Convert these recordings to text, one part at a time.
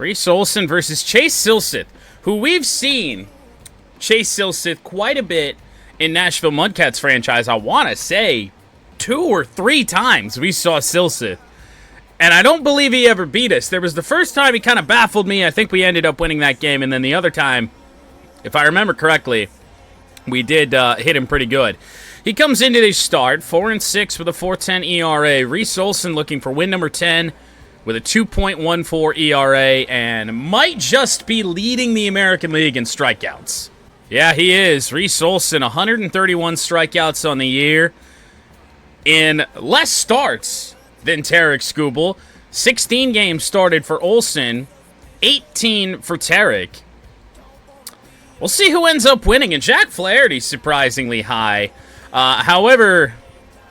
Reese Olson versus Chase Silseth, who we've seen Chase Silseth quite a bit in Nashville Mudcats franchise. I want to say 2 or 3 times we saw Silseth. And I don't believe he ever beat us. There was the first time he kind of baffled me. I think we ended up winning that game. And then the other time, if I remember correctly, we did hit him pretty good. He comes into this start, 4-6 with a 4.10 ERA. Reese Olson looking for win number 10 with a 2.14 ERA and might just be leading the American League in strikeouts. Yeah, he is. Reese Olson, 131 strikeouts on the year in less starts than Tarek Skubal. 16 games started for Olson, 18 for Tarek. We'll see who ends up winning, and Jack Flaherty's surprisingly high. However,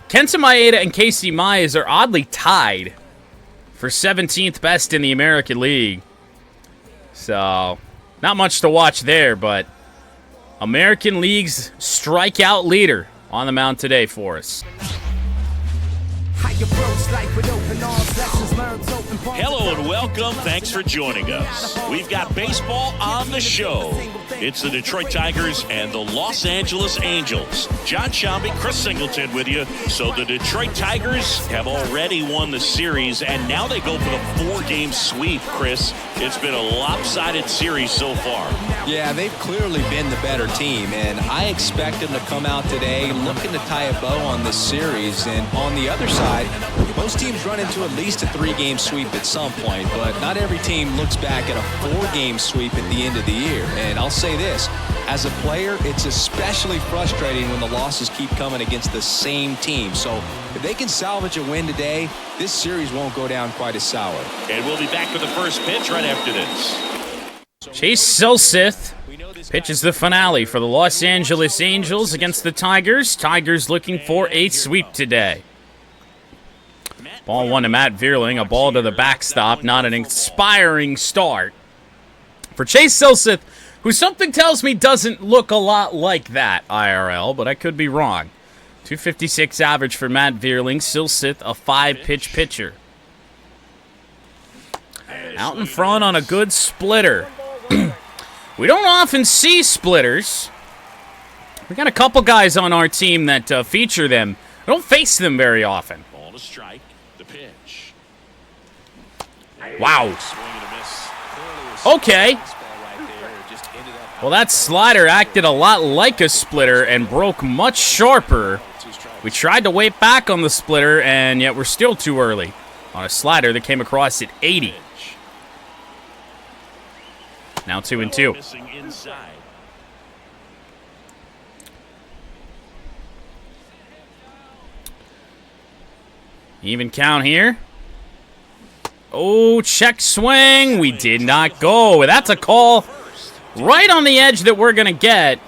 Kenta Maeda and Casey Mize are oddly tied for 17th best in the American League. So, not much to watch there, but American League's strikeout leader on the mound today for us. Hello and welcome. Thanks for joining us. We've got baseball on the show. It's the Detroit Tigers and the Los Angeles Angels. John Shambi, Chris Singleton with you. So the Detroit Tigers have already won the series, and now they go for the 4-game sweep, Chris. It's been a lopsided series so far. Yeah, they've clearly been the better team, and I expect them to come out today looking to tie a bow on this series. And on the other side, most teams run into at least a 3-game sweep at some point, but not every team looks back at a 4-game sweep at the end of the year. And I'll say this, as a player, it's especially frustrating when the losses keep coming against the same team. So if they can salvage a win today, this series won't go down quite as sour. And we'll be back with the first pitch right after this. Chase Silseth pitches the finale for the Los Angeles Angels against the Tigers. Tigers looking for a sweep today. Ball 1 to Matt Vierling, a ball to the backstop, not an inspiring start for Chase Silseth, who something tells me doesn't look a lot like that IRL, but I could be wrong. 256 average for Matt Vierling. Silseth, a 5-pitch pitcher. Out in front on a good splitter. We don't often see splitters. We got a couple guys on our team that feature them. We don't face them very often. Ball to strike. The pitch. Wow. Okay. Well, that slider acted a lot like a splitter and broke much sharper. We tried to wait back on the splitter, and yet we're still too early on a slider that came across at 80. Now 2-2. Even count here. Oh, check swing. We did not go. That's a call right on the edge that we're going to get.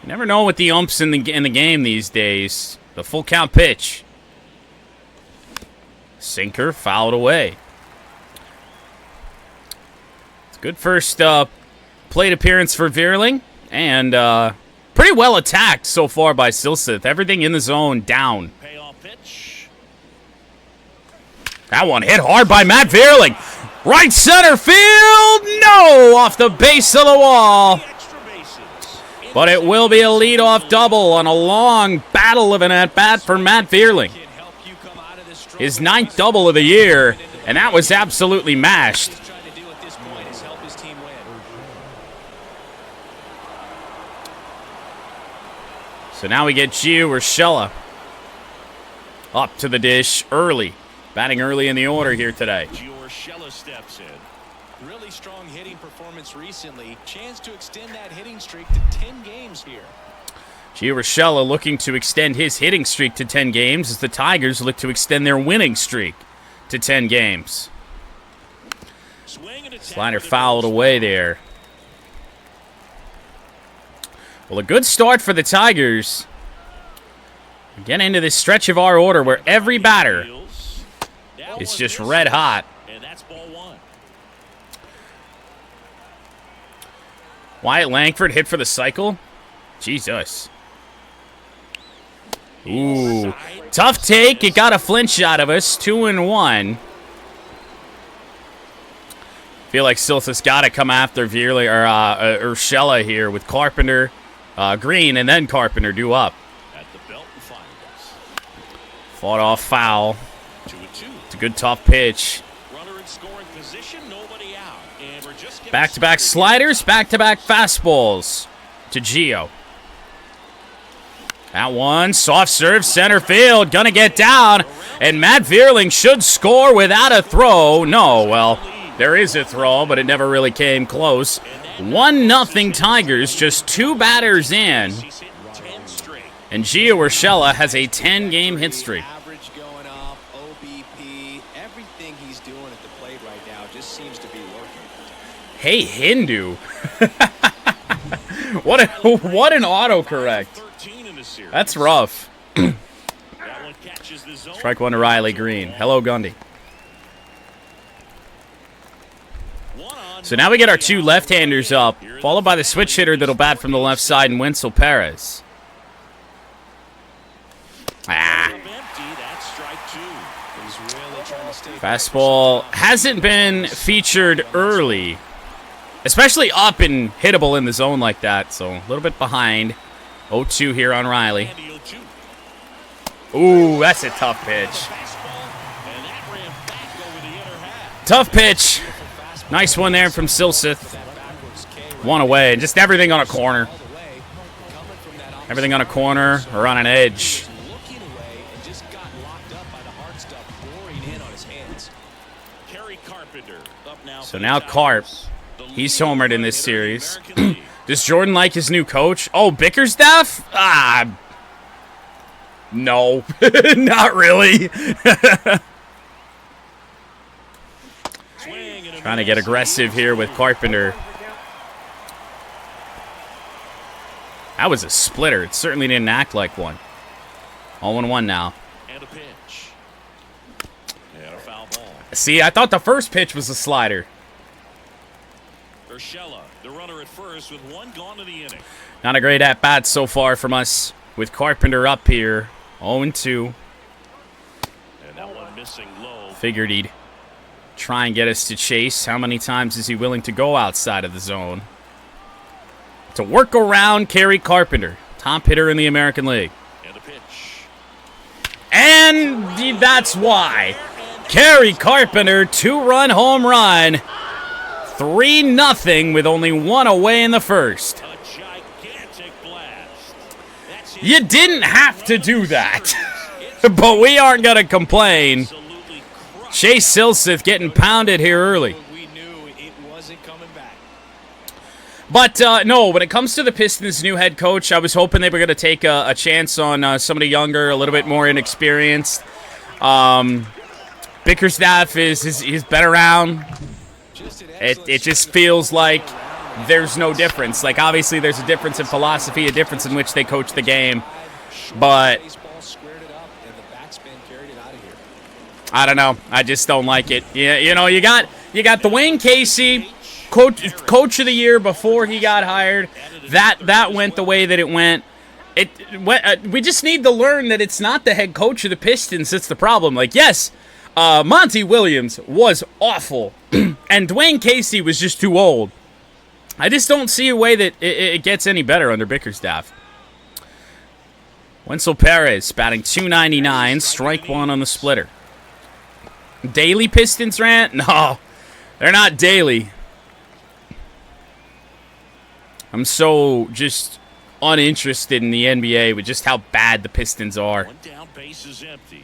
You never know with the umps in the game these days. The full count pitch. Sinker fouled away. It's a good first plate appearance for Vierling. And pretty well attacked so far by Silseth. Everything in the zone down. Payoff pitch. That one hit hard by Matt Vierling. Right center field. No! Off the base of the wall. But it will be a leadoff double on a long battle of an at-bat for Matt Vierling. His 9th double of the year, and that was absolutely mashed. So now we get Gio Urshela up to the dish early. Batting early in the order here today. Gio Urshela steps in. Really strong hitting performance recently. Chance to extend that hitting streak to 10 games here. Gio Urshela looking to extend his hitting streak to 10 games as the Tigers look to extend their winning streak to 10 games. Slider fouled away there. Well, a good start for the Tigers. We get into this stretch of our order where every batter is just red hot. And that's ball 1. Wyatt Langford hit for the cycle. Jesus. Ooh. Tough take. It got a flinch out of us. 2-1. Feel like Silsa's got to come after Veerling or Urshela here with Carpenter, Green, and then Carpenter due up. At the belt and finals. Fought off foul. 2-2. It's a good tough pitch. Runner in scoring position, nobody out. And we're just getting Back-to-back started. sliders, back-to-back fastballs to Gio. That one, soft serve, center field, gonna get down, and Matt Veerling should score without a throw. No, well, there is a throw, but it never really came close. 1-0 Tigers, just 2 batters in, He's hit 10 straight. and Gio Urshela has a 10-game hit streak. Average going up, OBP, everything he's doing at the plate right now just seems to be working. Hey, Hindu. what an autocorrect. 13 in the series. That's rough. That one catches the zone. Strike one to Riley Green. Hello, Gundy. So now we get our 2 left-handers up, followed by the switch hitter that'll bat from the left side and Wenzel Perez. Ah. Empty, that's strike 2. He's really trying to stay. Fastball hasn't been featured early, especially up and hittable in the zone like that, so a little bit behind. 0-2 here on Riley. And the 0-2. Ooh, that's a tough pitch. Fastball, and that ran back over the inner half. Tough pitch. Nice one there from Silseth. One away, and just everything on a corner. Everything on a corner or on an edge. Looking away and just got locked up by the hard stuff pouring in on his hands. Kerry Carpenter up now. So now Carp, he's homered in this series. Does Jordan like his new coach? Oh, Bickerstaff? No, not really. Trying to get aggressive here with Carpenter. That was a splitter. It certainly didn't act like one. 0-1 now. And a pitch. And a foul ball. See, I thought the first pitch was a slider. Urshela, the runner at first with 1 gone to the inning. Not a great at-bat so far from us with Carpenter up here. 0-2. And that one missing low. Figured he'd try and get us to chase. How many times is he willing to go outside of the zone? To work around Kerry Carpenter, top hitter in the American League. And a pitch. And that's why. Kerry Carpenter, 2-run home run. 3-0 with only 1 away in the first. A gigantic blast. That's You didn't have to do that. But we aren't going to complain. absolutely crushed. Chase Silseth getting pounded here early. We knew it wasn't coming back. But, no, when it comes to the Pistons' new head coach, I was hoping they were going to take a chance on somebody younger, a little bit more inexperienced. Bickerstaff he's been around. It just feels like there's no difference. Like, obviously, there's a difference in philosophy, a difference in which they coach the game. But Baseball squared it up, and the backspin carried it out of here. I don't know. I just don't like it. Yeah, you know, you got Dwayne Casey, coach of the year before he got hired. That went the way that it went. We just need to learn that it's not the head coach of the Pistons that's the problem. Like, yes, Monty Williams was awful, and Dwayne Casey was just too old. I just don't see a way that it gets any better under Bickerstaff. Wenzel Perez batting .299, strike 1 on the splitter. Daily Pistons rant? No, they're not daily. I'm so just uninterested in the NBA with just how bad the Pistons are. 1 down, base is empty.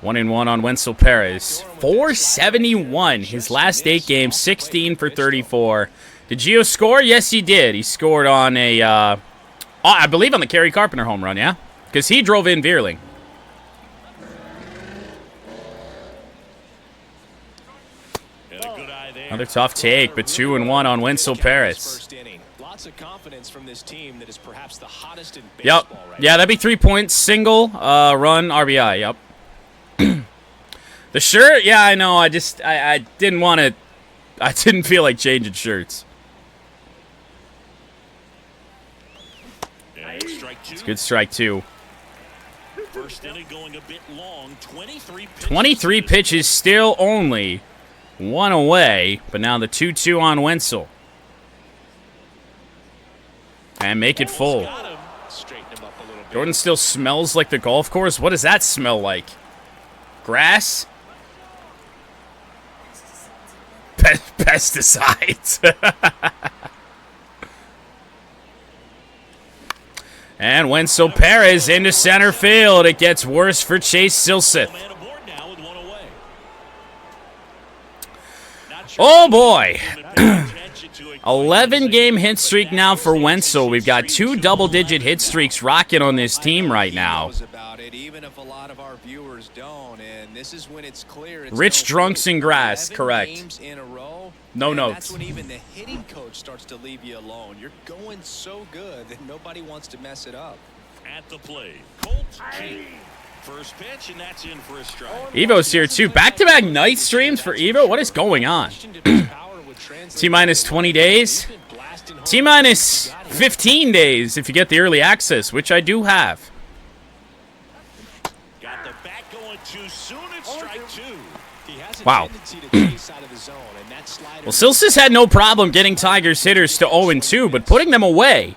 1-1 on Wenzel Perez. 471 his last 8 games, 16 for 34. Did Gio score? Yes, he did. He scored on I believe on the Kerry Carpenter home run, yeah? Because he drove in Veerling. And a good eye there. Another tough take, but 2-1 on Wenzel Perez. First inning. Lots of confidence from this team that is perhaps the hottest in Yep. baseball right Yeah, that'd be 3 points. Single, run, RBI. Yep. The shirt? Yeah, I know. I didn't want to. I didn't feel like changing shirts. And strike 2. Good strike, 2. First inning going a bit long. 23 pitches. 23 pitches, still only 1 away, but now the 2-2 on Wenzel. And make it full. Jordan still smells like the golf course. What does that smell like? Grass? Pesticides. And Wenzel Perez into center field. It gets worse for Chase Silseth. Oh boy. 11-game hit streak now for Wenzel. We've got 2 double-digit hit streaks rocking on this team right now. Rich drunks in grass, correct. No notes. That's when even the hitting coach starts to leave you alone. You're going so good that nobody wants to mess it up. At the plate, Colt King. First pitch, and that's in for a strike. Evo's here too. Back-to-back night streams for Evo. What is going on? T-minus 20 days. T-minus 15 days if you get the early access, which I do have. Got the bat going too soon. It's strike 2. Wow. Well, Silseth had no problem getting Tigers hitters to 0-2, but putting them away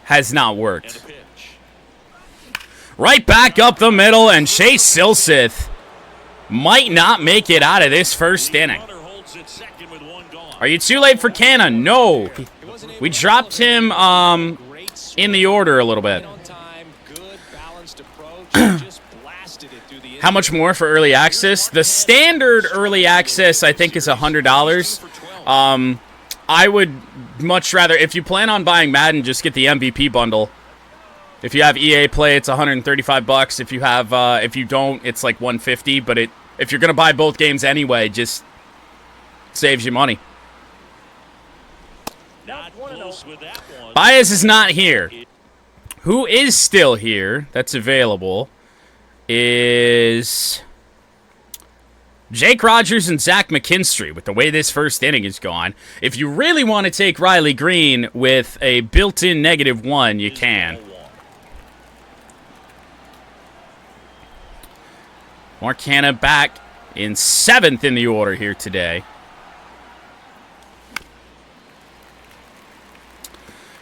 has not worked. Right back up the middle, and Chase Silseth might not make it out of this first inning. Are you too late for Canna? No. We dropped him in the order a little bit. How much more for early access? The standard early access, I think, is $100. I would much rather, if you plan on buying Madden, just get the MVP bundle. If you have EA Play, it's $135. If you have, if you don't, it's like $150. But if you're gonna buy both games anyway, just saves you money. Baez is not here. Who is still here? That's available. Is Jake Rogers and Zach McKinstry. With the way this first inning is gone, if you really want to take Riley Green with a built-in -1, you can. Mark Hanna back in 7th in the order here today.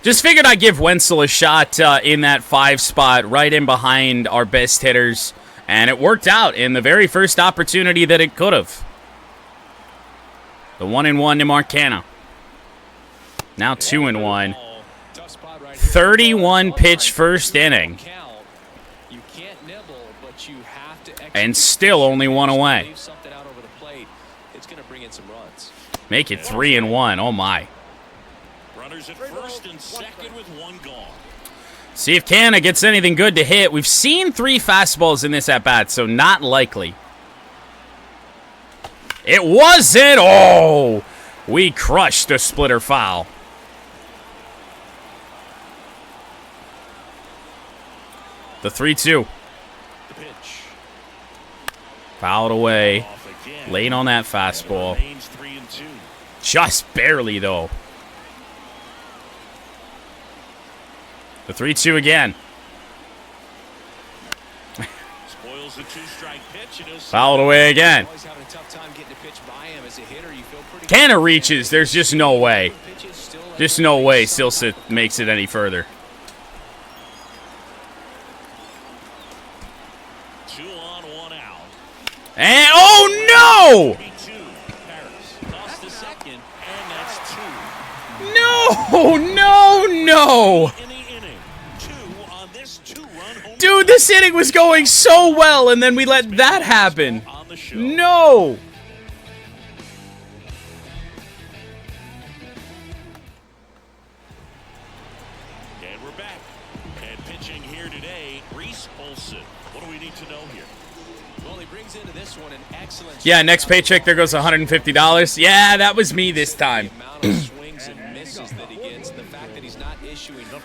Just figured I'd give Wenzel a shot in that 5 spot, right in behind our best hitters. And it worked out in the very first opportunity that it could have. The 1-1 to Mark Hanna. Now 2-1. 31 pitch first inning. And still only 1 away. Make it 3-1. Oh my. Runners at first and second with 1 gone. See if Canna gets anything good to hit. We've seen 3 fastballs in this at-bat, so not likely. It wasn't. Oh, we crushed a splitter foul. The 3-2. The pitch. Fouled away. Late on that fastball. Just barely, though. The 3-2 again. Fouled away again. Canna reaches. There's just no way. Just no way Silseth makes it any further. 2 on, 1 out. And oh no! No! Dude, this inning was going so well, and then we let that happen. No! And we're back. And pitching here today, Reese Olson. What do we need to know here? Well, he brings into this one an excellent. Yeah, next paycheck, there goes $150. Yeah, that was me this time.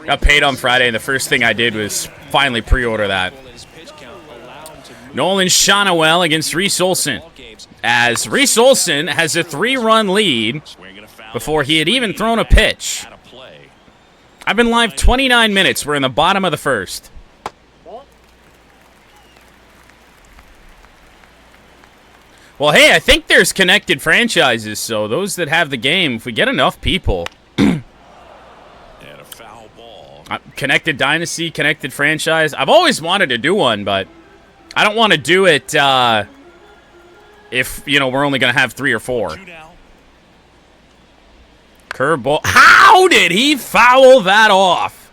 Got paid on Friday, and the first thing I did was finally pre-order that. Nolan Shonowell against Reese Olson, as Reese Olson has a 3-run lead before he had even thrown a pitch. I've been live 29 minutes. We're in the bottom of the first. Well, hey, I think there's connected franchises, so those that have the game, if we get enough people. And a foul ball. Connected Dynasty, connected franchise. I've always wanted to do one, but I don't want to do it if, we're only going to have 3 or 4. Curveball. How did he foul that off?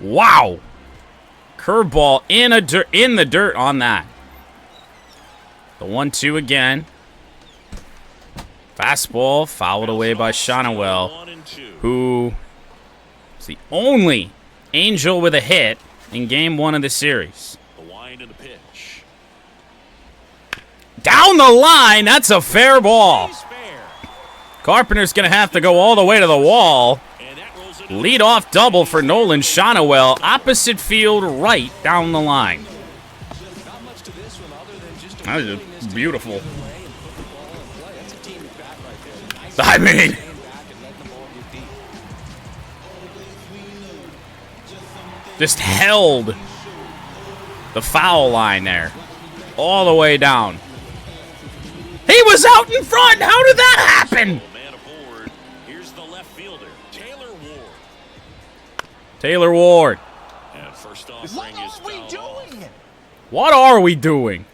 Wow. Curveball in the dirt on that. The 1-2 again. Fastball fouled away by Shonawell, who is the only Angel with a hit in Game 1 of the series. The wind and the pitch. Down the line, that's a fair ball. Carpenter's going to have to go all the way to the wall. Lead-off double for Nolan Shonawell. Opposite field right down the line. That was just beautiful. I mean, just held the foul line there all the way down. He was out in front. How did that happen? Man aboard. Here's the left fielder, Taylor Ward. Taylor Ward. And first offering is fouled off. What are we doing?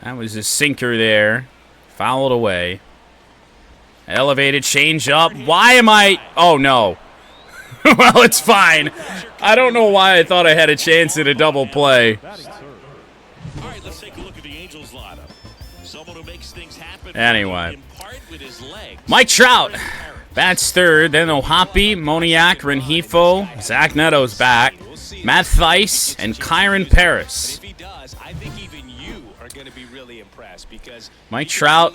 That was a sinker there. Fouled away. Elevated change up. Why am I... Oh, no. Well, it's fine. I don't know why I thought I had a chance at a double play. All right, let's take a look at the Angels lineup. Someone who makes things happen. Anyway. In part with his legs. Mike Trout bats third. Then Ohapi, Moniak, Rengifo, Zach Neto's back. Matt Thaiss, and Kyron Paris. If he does, I think even you are going to be really impressed because Mike Trout,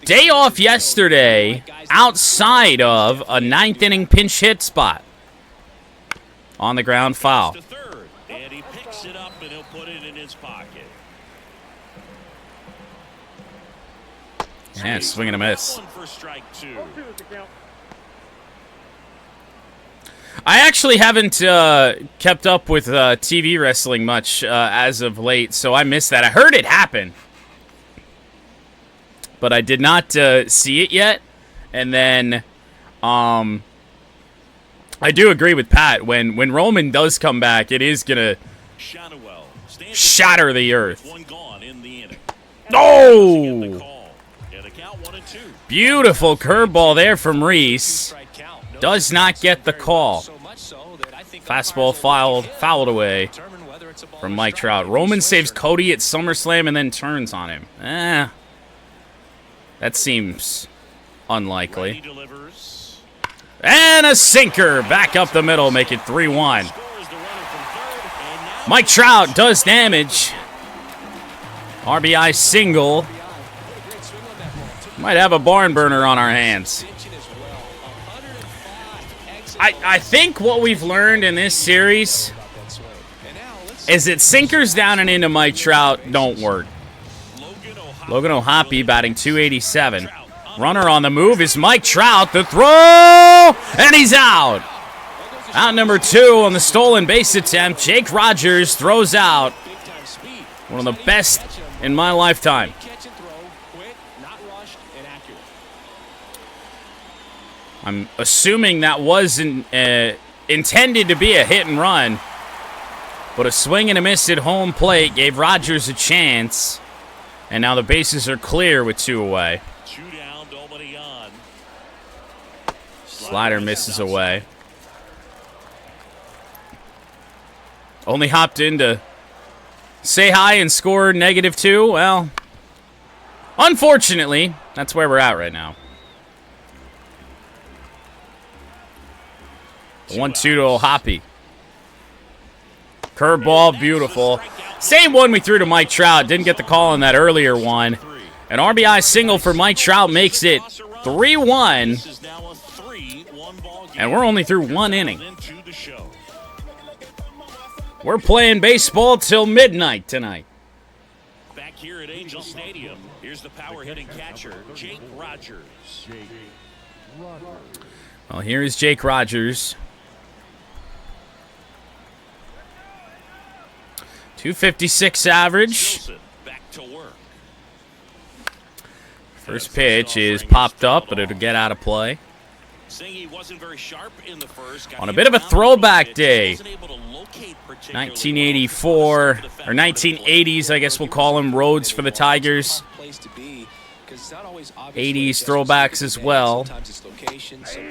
day off yesterday, outside of a 9th inning pinch hit spot. On the ground foul. To third, and he picks it up and he'll put it in his pocket. Yeah, swing and a miss. One for strike 2. I actually haven't kept up with TV wrestling much as of late, so I missed that. I heard it happen, but I did not see it yet. And then I do agree with Pat. When Roman does come back, it is going to shatter the earth. One gone in the inning. Oh! Beautiful curveball there from Reese. Does not get the call. Fastball fouled away from Mike Trout. Roman saves Cody at SummerSlam and then turns on him. That seems unlikely. And a sinker back up the middle, make it 3-1. Mike Trout does damage. RBI single. Might have a barn burner on our hands. I think what we've learned in this series is that sinkers down and into Mike Trout don't work. Logan Ohapi batting .287. Runner on the move is Mike Trout. The throw, and he's out. Out number 2 on the stolen base attempt. Jake Rogers throws out. One of the best in my lifetime. I'm assuming that wasn't intended to be a hit and run, but a swing and a miss at home plate gave Rogers a chance, and now the bases are clear with 2 away. 2 down, nobody on. Slider misses away. Only hopped in to say hi and score -2. Well, unfortunately, that's where we're at right now. 1-2 to Ohapi. Curveball, beautiful. Same one we threw to Mike Trout. Didn't get the call on that earlier one. An RBI single for Mike Trout makes it 3-1. And we're only through 1 inning. We're playing baseball till midnight tonight. Back here at Angel Stadium, here's the power hitting catcher, Jake Rogers. Well, here is Jake Rogers. .256 average. Silseth back to work. First pitch is popped up, but it'll get out of play. Saying he wasn't very sharp in the first. On a bit of a throwback day. 1984, or 1980s, I guess we'll call them, roads for the Tigers. 80s throwbacks as well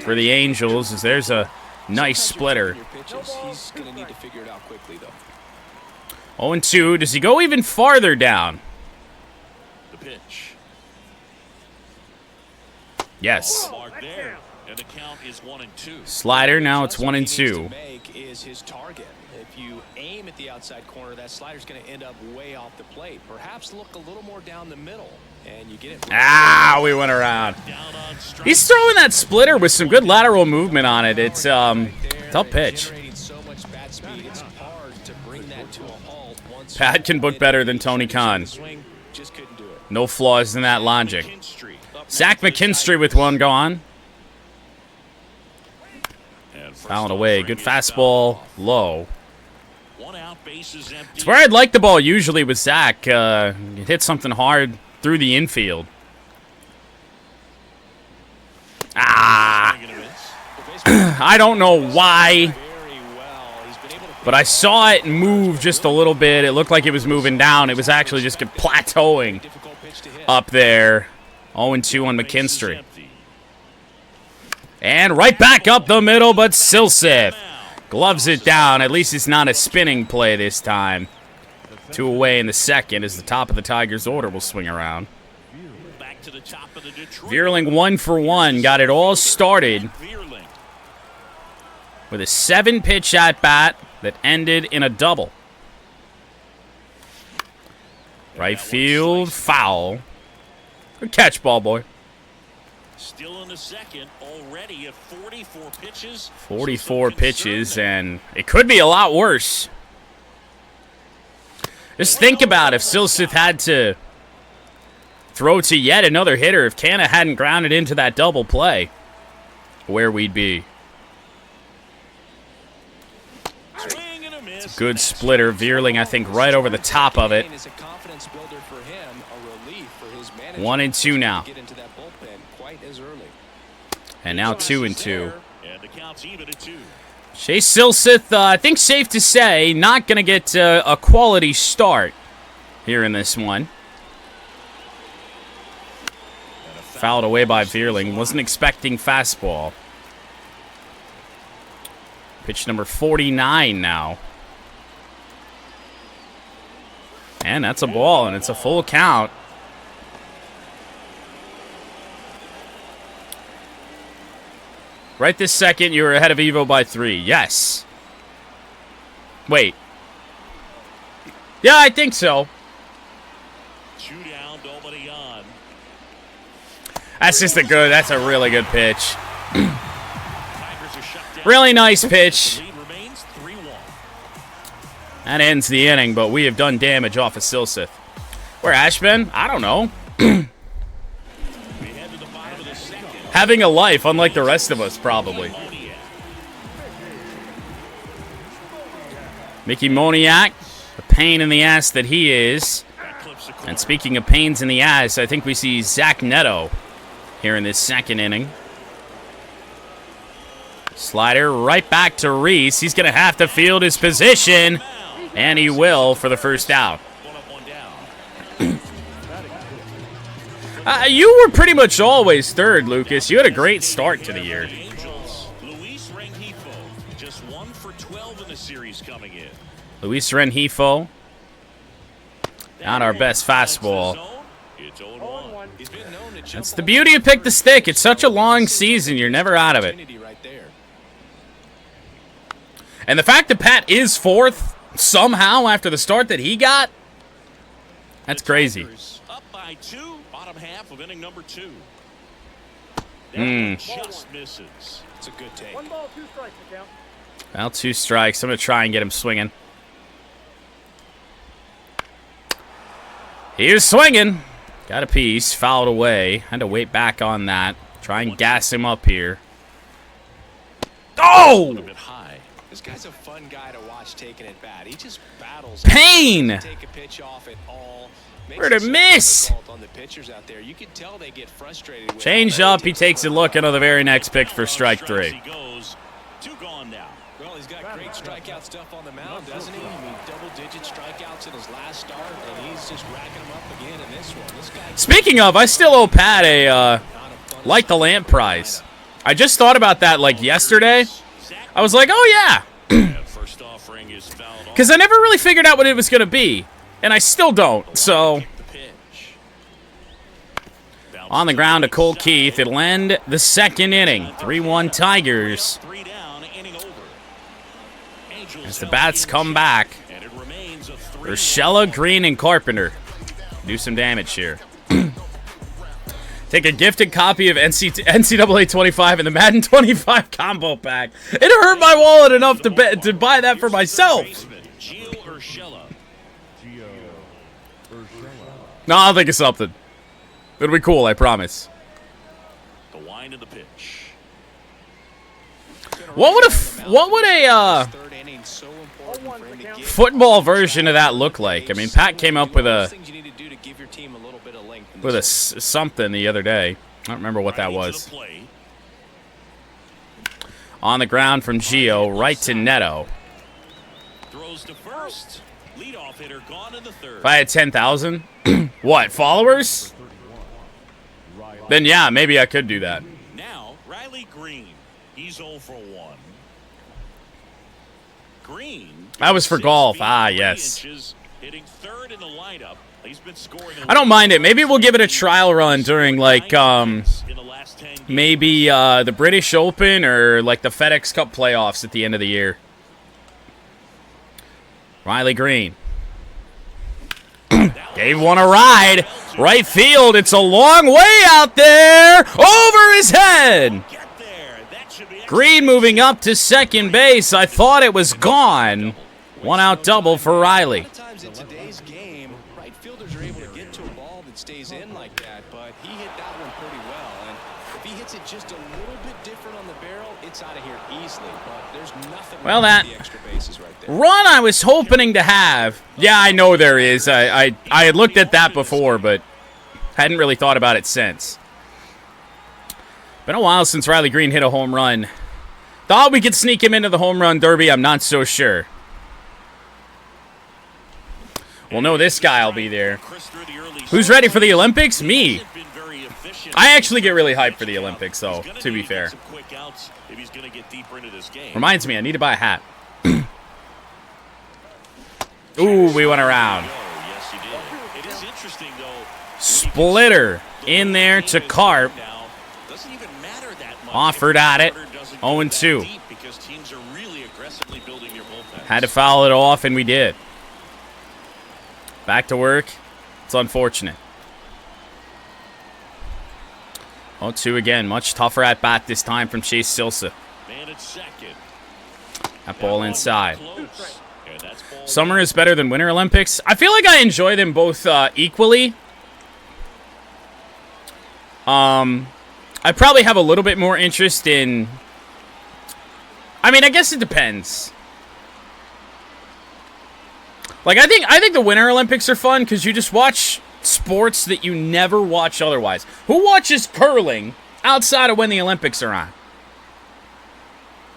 for the Angels, as there's a nice splitter. 0-2. Does he go even farther down? The pitch. Yes. And the count is 1-2. Slider, now it's 1-2. Is his target. If you aim at the outside corner, that slider's going to end up way off the plate. Perhaps look a little more down the middle, and you get it. Ah, we went around. He's throwing that splitter with some good lateral movement on it. It's tough pitch. Pat can book better than Tony Khan. No flaws in that logic. Zach McKinstry with one gone. Fouling away. Good fastball. Low. It's where I'd like the ball usually with Zach. It hit something hard through the infield. Ah. I don't know why, but I saw it move just a little bit. It looked like it was moving down. It was actually just plateauing up there. 0-2 on McKinstry. And right back up the middle, but Silseth gloves it down. At least it's not a spinning play this time. 2 away in the second as the top of the Tigers' order will swing around. Vierling 1 for 1. Got it all started with a 7-pitch at-bat that ended in a double. Right field, foul. Good catch, ball boy. Still in the second, already at 44 pitches. 44 pitches, and it could be a lot worse. Just think about if Silseth had to throw to yet another hitter, if Canna hadn't grounded into that double play, where we'd be. It's a good splitter. Vierling, I think, right over the top of it. 1-2 now. And now 2-2. Chase Silseth, I think safe to say, not going to get a quality start here in this one. Fouled away by Vierling. Wasn't expecting fastball. Pitch number 49 now. And that's a ball, and it's a full count. Right this second, you're ahead of Evo by 3. Yes. Wait. Yeah, I think so. That's just a good, that's a really good pitch. Really nice pitch. That ends the inning, but we have done damage off of Silseth. Where Ash been? I don't know. Having a life, unlike the rest of us, probably. Mickey Moniak, a pain in the ass that he is. And speaking of pains in the ass, I think we see Zach Neto here in this second inning. Slider right back to Reese. He's going to have to field his position, and he will for the first out. You were pretty much always third, Lucas. You had a great start to the year. Just 1 for 12 in the series coming in. Luis Rengifo. Not our best fastball. That's the beauty of Pick the Stick. It's such a long season. You're never out of it. And the fact that Pat is fourth somehow after the start that he got, that's crazy. Up by 2, bottom half of inning number 2. Just misses. It's a good take. 1 ball, 2 strikes, account. Well, 2 strikes. I'm going to try and get him swinging. He was swinging. Got a piece. Fouled away. Had to wait back on that. Try and gas him up here. Oh! A bit high. This guy's a fun guy to watch taking it bat. He just battles. Pain! Take a pitch off at all. Where'd it miss? On the pitchers out there. You can tell they get frustrated with Change up. He takes a look into the very next pitch for strike 3. Two gone now. Well, he's got great strikeout stuff on the mound, doesn't he? I mean, double-digit strikeouts in his last start, and he's just racking them up again in this one. This guy. Speaking of, I still owe Pat a Light the Lamp prize. I just thought about that like yesterday. I was like, oh yeah. Because I never really figured out what it was going to be. And I still don't, so. On the ground to Cole Keith. It'll end the second inning. 3-1 Tigers. As the bats come back. Urshela, Green, and Carpenter. Do some damage here. Take a gifted copy of NCAA 25 and the Madden 25 combo pack. It hurt my wallet enough to buy that for myself. No, I'll think of something. It'll be cool, I promise. The wind of the pitch. What would a football version of that look like? I mean, Pat came up with something the other day. I don't remember what that was. On the ground from Gio, right to Neto. Throws to first. Leadoff hitter gone in the third. If I had 10,000, what, followers? Then yeah, maybe I could do that. Now, Riley Green. He's 0 for 1. Green. That was for golf. Ah, yes. Hitting third in the lineup. He's been scoring. I don't mind it. Maybe we'll give it a trial run during like maybe the British Open or like the FedEx Cup playoffs at the end of the year. Riley Green. Gave one a ride. Right field. It's a long way out there. Over his head. Green moving up to second base. I thought it was gone. One out double for Riley. Sometimes in today's game, right fielders are able to get to a ball that stays in like that, but he hit that one pretty well. And if he hits it just a little bit different on the barrel, it's out of here easily. But there's nothing well, wrong that with the extra bases right there. Run I was hoping to have. Yeah, I know there is. I had looked at that before, but hadn't really thought about it since. Been a while since Riley Green hit a home run. Thought we could sneak him into the home run derby. I'm not so sure. Well, no, this guy will be there. Who's ready for the Olympics? Me. I actually get really hyped for the Olympics, though, to be fair. Reminds me, I need to buy a hat. Ooh, we went around. Splitter in there to Carp. Offered at it. 0-2. Had to foul it off, and we did. Back to work. It's unfortunate. 0-2 again. Much tougher at bat this time from Chase Silsa. That ball inside. Summer is better than Winter Olympics. I feel like I enjoy them both equally. I probably have a little bit more interest in... I mean, I guess it depends. Like, I think the Winter Olympics are fun because you just watch sports that you never watch otherwise. Who watches curling outside of when the Olympics are on?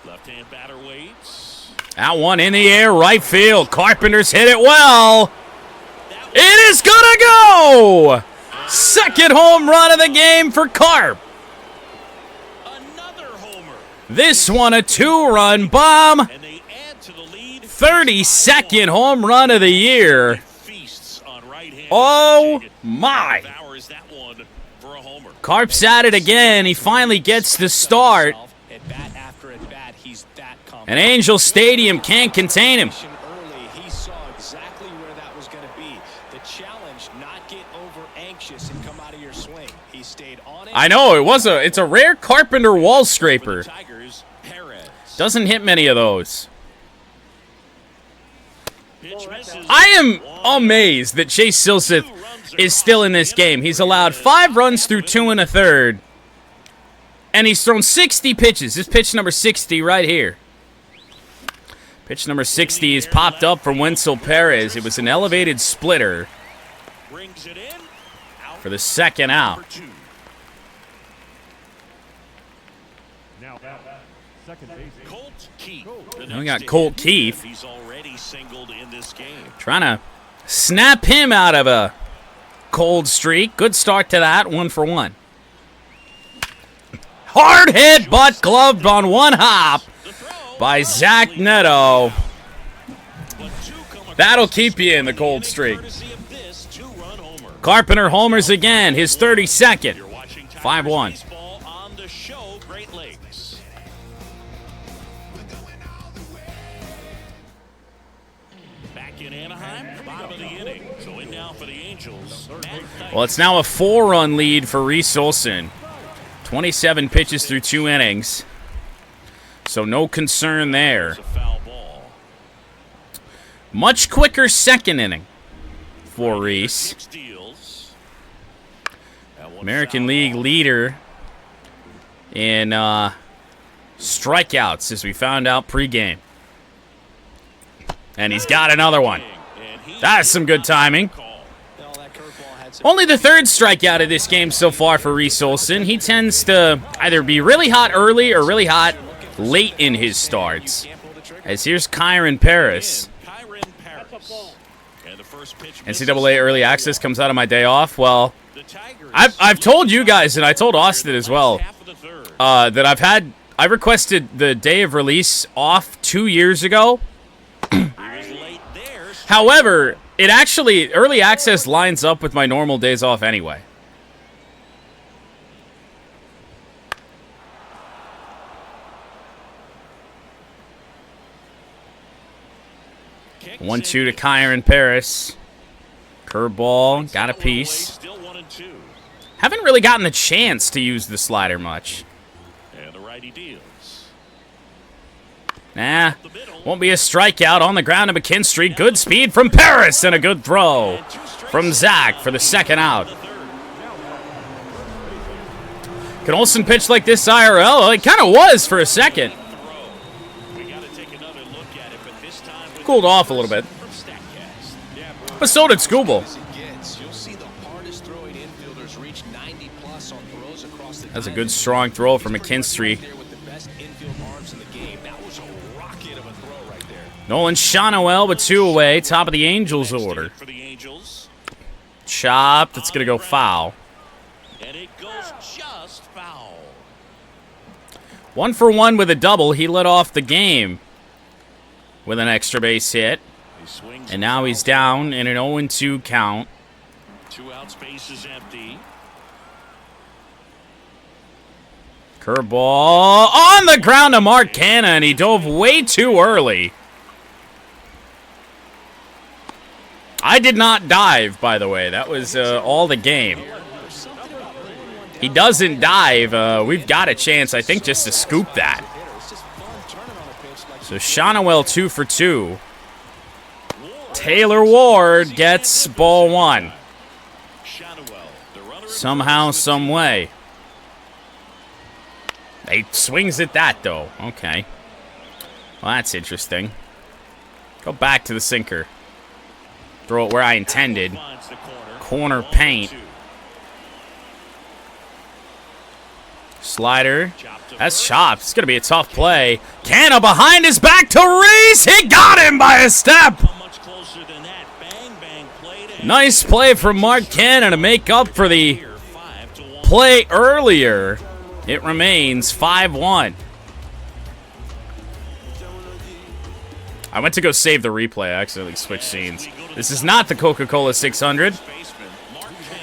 Left-hand batter waits. That one in the air, right field. Carpenter's hit it well. It is gonna go! Second home run of the game for Carp. Another homer. This one a 2-run bomb. And they add to the lead. 32nd home run of the year. Oh my. Carp's at it again. He finally gets the start. And Angel Stadium can't contain him. He saw exactly where that was going to be. The challenge, not get over anxious and come out of your swing. He stayed on it. I know, it's a rare Carpenter wall scraper. Doesn't hit many of those. I am amazed that Chase Silseth is still in this game. He's allowed 5 runs through 2 1/3. And he's thrown 60 pitches. This pitch number 60 right here. Pitch number 60 is popped up from Wenzel Perez. It was an elevated splitter for the second out. Now we got Colt Keith trying to snap him out of a cold streak. Good start to that, 1 for 1. Hard hit, but gloved on one hop by Zach Neto. That'll keep you in the cold streak. Carpenter homers again, his 32nd. 5-1. Back in Anaheim, bottom of the inning. So in now for the Angels. Well, it's now a 4-run lead for Reese Olson. 27 pitches through 2 innings. So no concern there. Much quicker second inning for Reese. American League leader in strikeouts, as we found out pregame. And he's got another one. That's some good timing. Only the 3rd strikeout of this game so far for Reese Olson. He tends to either be really hot early or really hot late in his starts. As here's Kyron Paris. NCAA Early Access comes out of my day off. Well, I've told you guys, and I told Austin as well, that I requested the day of release off 2 years ago. However, it actually, Early Access lines up with my normal days off anyway. One, 2 to Kyron Paris. Curveball, got a piece. Haven't really gotten the chance to use the slider much. And the righty deals. Nah, won't be a strikeout on the ground to McKinstry. Good speed from Paris and a good throw from Zach for the second out. Can Olson pitch like this IRL? Well, it kind of was for a second. Cooled off a little bit. But so did Scooble. That's a good strong throw for McKinstry. Nolan Shanoel with 2 away. Top of the Angels order. Chopped. It's going to go foul. And it goes just foul. 1 for 1 with a double. He led off the game with an extra base hit. And now he's down in an 0-2 count. 2 outs, base is empty. Curveball on the ground to Mark Canna, and he dove way too early. I did not dive, by the way. That was all the game. He doesn't dive. We've got a chance, I think, just to scoop that. So Shanoel 2 for 2. Taylor Ward gets ball 1. Somehow, some way. He swings at that, though. Okay. Well, that's interesting. Go back to the sinker. Throw it where I intended. Corner paint. Slider. That's chopped. It's going to be a tough play. Canna behind his back to Reese. He got him by a step. Nice play from Mark Canna to make up for the play earlier. It remains 5-1. I went to go save the replay. I accidentally switched scenes. This is not the Coca-Cola 600.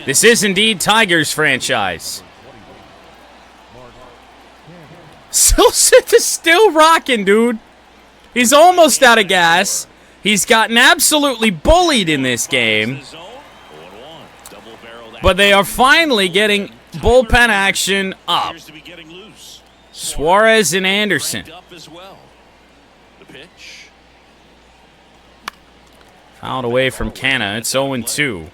This is indeed Tigers franchise. Silseth is still rocking, dude. He's almost out of gas. He's gotten absolutely bullied in this game. But they are finally getting bullpen action up. Suarez and Anderson. Fouled away from Canna. It's 0-2.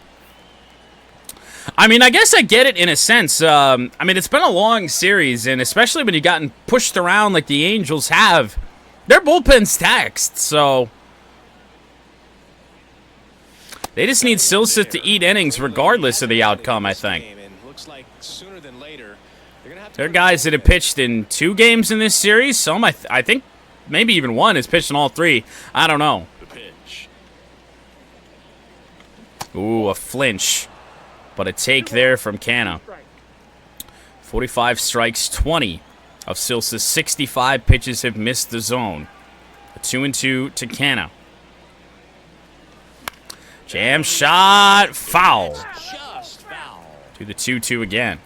I mean, I guess I get it in a sense. I mean, it's been a long series, and especially when you've gotten pushed around like the Angels have Their bullpen's taxed, so they just need Silseth to eat innings regardless of the outcome, I think. There are guys that have pitched in 2 games in this series. Some, I think, maybe even one has pitched in all 3. I don't know. Ooh, a flinch. But a take there from Canna. 45 strikes, 20 of Silseth's 65 pitches have missed the zone. A 2-2 to Canna. Jam shot, foul. To the 2-2 again.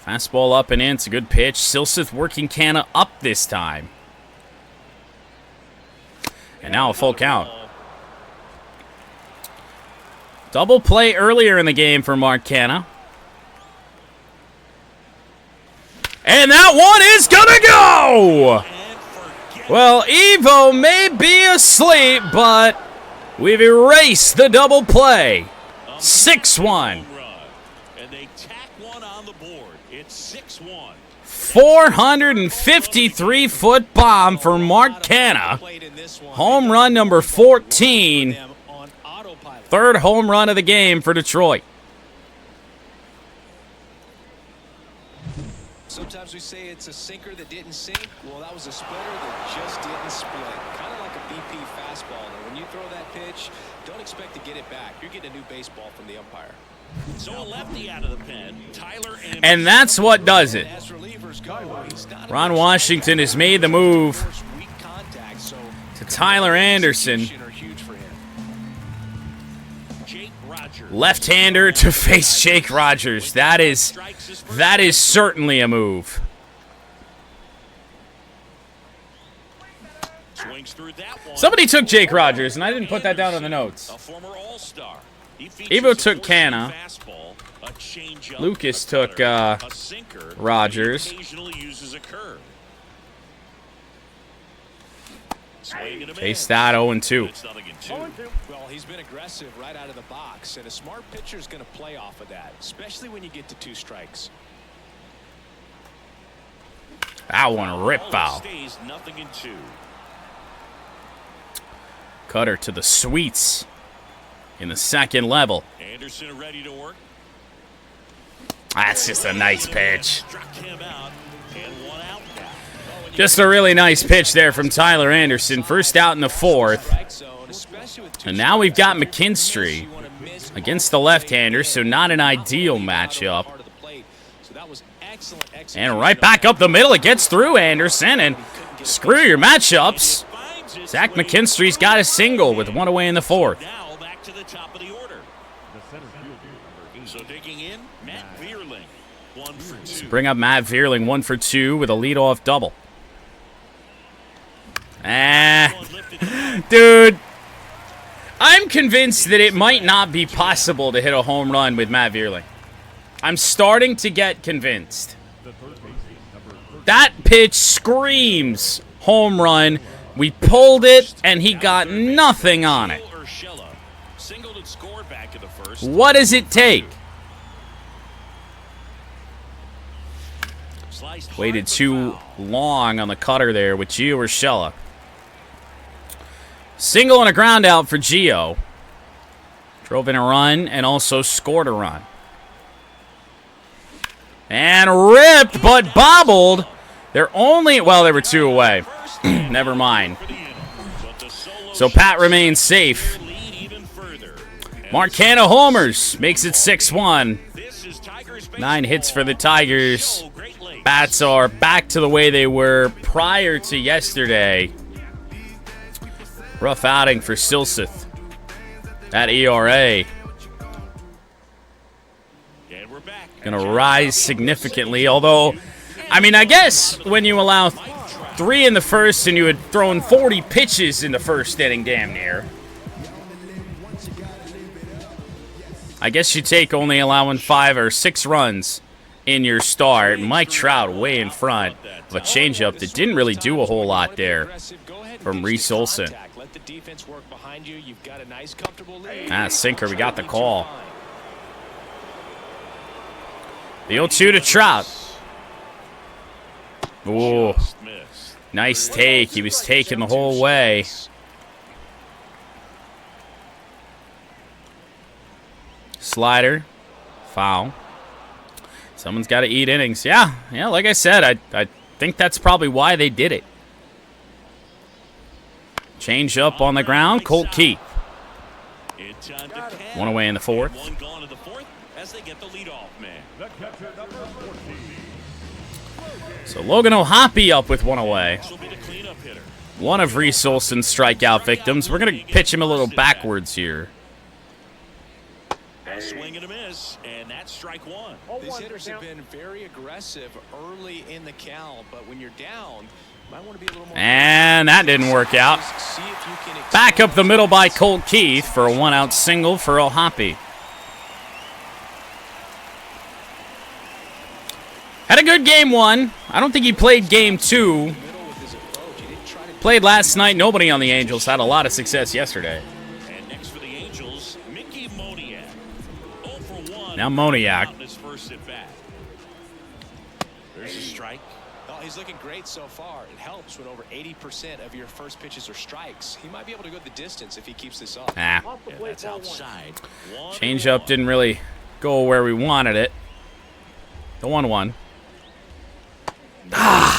Fastball up and in. It's a good pitch. Silseth working Canna up this time. And now a full count. Double play earlier in the game for Mark Canna. And that one is gonna go! Well, Evo may be asleep, but we've erased the double play. 6-1. 453-foot bomb for Mark Canna. Home run number 14. 3rd home run of the game for Detroit. Sometimes we say it's a sinker that didn't sink. Well, that was a splitter that just didn't split. Kind of like a BP fastball. And when you throw that pitch, don't expect to get it back. You're getting a new baseball from the umpire. So a lefty out of the pen, Tyler Anderson. And that's what does it. Ron Washington has made the move to Tyler Anderson. Left-hander to face Jake Rogers. That is certainly a move. Somebody took Jake Rogers, and I didn't put that down on the notes. Evo took Canna. Lucas took Rogers. Chase that 0-2. Well, he's been aggressive right out of the box, and a smart pitcher is going to play off of that, especially when you get to 2 strikes. That one rip foul. Cutter to the sweets in the 2nd level. Anderson ready to work. That's just a nice pitch. Just a really nice pitch there from Tyler Anderson. First out in the 4th. And now we've got McKinstry against the left-hander, so not an ideal matchup. And right back up the middle. It gets through Anderson, and screw your matchups. Zach McKinstry's got a single with 1 away in the 4th. Now back to the top of the order. So digging in, Matt Vierling, 1 for 2. Let's bring up Matt Vierling, 1 for 2 with a leadoff double. Dude, I'm convinced that it might not be possible to hit a home run with Matt Vierling. I'm starting to get convinced. That pitch screams home run. We pulled it, and he got nothing on it. What does it take? Waited too long on the cutter there with Gio Urshela. Single and a ground out for Gio. Drove in a run and also scored a run. And ripped, but bobbled. They're only, well, they were 2 away. Never mind. So Pat remains safe. Mark Canna homers. Makes it 6-1. 9 hits for the Tigers. Bats are back to the way they were prior to yesterday. Rough outing for Silseth. That ERA going to rise significantly, although, I mean, I guess when you allow 3 in the first and you had thrown 40 pitches in the first inning damn near, I guess you take only allowing 5 or 6 runs in your start. Mike Trout way in front of a changeup that didn't really do a whole lot there from Reese Olson. Sinker, we got the call. The 0-2 to Trout. Ooh. Nice take. He was taking the whole way. Slider. Foul. Someone's got to eat innings. Yeah, like I said, I think that's probably why they did it. Change up on the ground. Colt Keith. One away in the fourth. So Logan O'Hoppe up with one away. One of Reese Olson's strikeout victims. We're going to pitch him a little backwards here. Swing and a miss, and that's strike one. These hitters have been very aggressive early in the count, but when you're down, you might want to be a little more. And that didn't work out. Back up the middle by Colt Keith for a one-out single for O'Hoppe. Had a good game one. I don't think he played game two. Played last night. Nobody on the Angels had a lot of success yesterday. And next for the Angels, Mickey Moniak. 0 for 1. Now Moniak. On his first at bat. There's a strike. Oh, he's looking great so far. It helps when over 80% of your first pitches are strikes. He might be able to go the distance if he keeps this up. Yeah, that's outside. Change up didn't really go where we wanted it. The 1-1.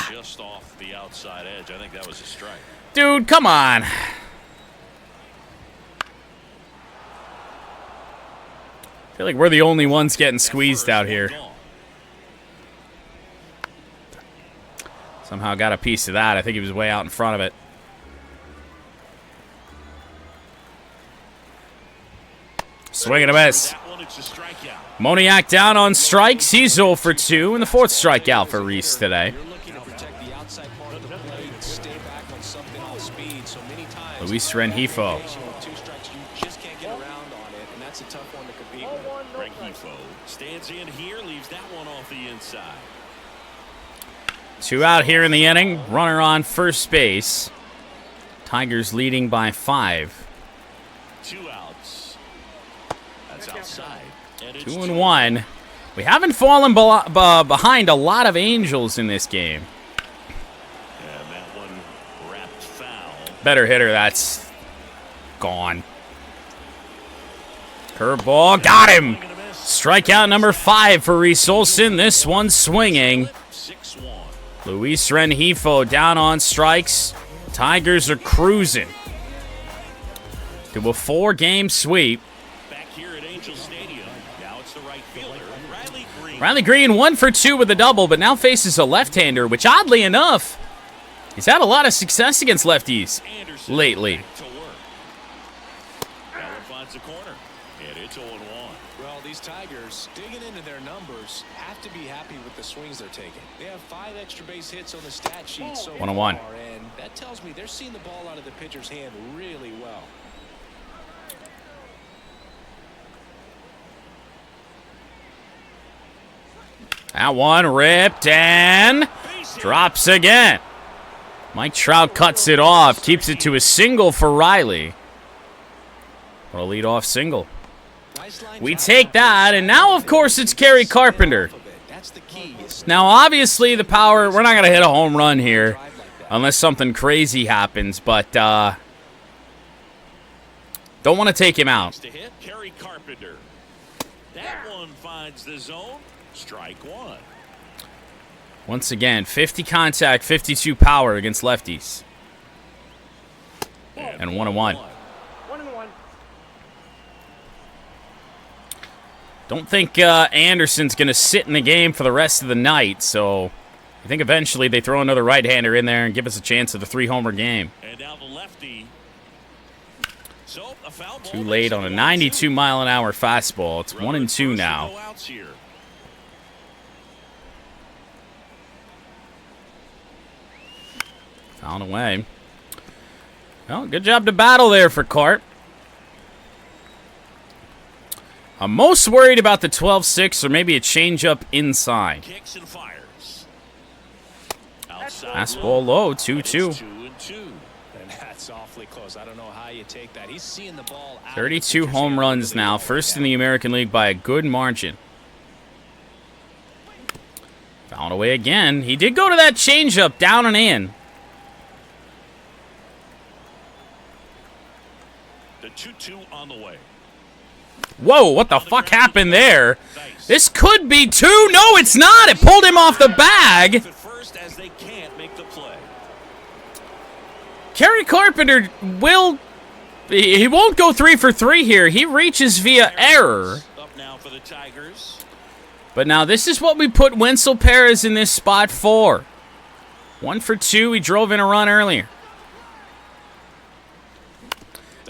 Just off the outside edge. I think that was a strike. Dude, come on. I feel like we're the only ones getting squeezed out here. Somehow got a piece of that. I think he was way out in front of it. Swing and a miss. Moniak down on strikes. He's 0 for 2 and the fourth strikeout for Reese today. Luis Rengifo. Rengifo stands in here, leaves that one off the inside. 2 out here in the inning. Runner on first base. Tigers leading by 5. 2 outs. That's outside. 2-1. We haven't fallen behind a lot of Angels in this game. And that one wrapped foul. Better hitter, that's gone. Curveball, got him! Strikeout number 5 for Reese Olson. This one swinging. 6-1. Luis Rengifo down on strikes. Tigers are cruising to a 4-game sweep. Back here at Angel Stadium. Now it's the right fielder, Riley Green. Riley Green 1 for 2 with a double, but now faces a left-hander, which oddly enough, he's had a lot of success against lefties Anderson lately. back to work. That one finds the corner, and it's 0-1. Well, these Tigers, digging into their numbers, have to be happy with the swings they're taking. They have 5 extra base hits on the stat sheet so 1-1. far, and that tells me they're seeing the ball out of the pitcher's hand really well. That one ripped and drops again. Mike Trout cuts it off, keeps it to a single for Riley. What a leadoff single. We take that, and now, of course, it's Kerry Carpenter. Now, obviously, the power, we're not going to hit a home run here unless something crazy happens, but don't want to take him out. To hit, Kerry Carpenter. That one finds the zone. Strike 1. Once again, 50 contact, 52 power against lefties. And 1-1. Don't think Anderson's going to sit in the game for the rest of the night, so I think eventually they throw another right-hander in there and give us a chance at a 3-homer game. And now the lefty. So a foul ball. Too late on a 92-mile-an-hour fastball. It's 1-2 now. No outs here. Fouled away. Well, good job to battle there for Carp. I'm most worried about the 12-6 or maybe a changeup inside. Kicks and fires. Outside Fastball low, 2-2. 2-2. And that's awfully close. I don't know how you take that. He's seeing the ball out. 32 home runs now, first in the American League by a good margin. Fouled away again. He did go to that changeup down and in. 2-2 on the way. Whoa, what the fuck happened there? This could be 2. No, it's not. It pulled him off the bag. Kerry Carpenter will... He won't go 3 for 3 here. He reaches via error. But now this is what we put Wenzel Perez in this spot for. 1 for 2. He drove in a run earlier.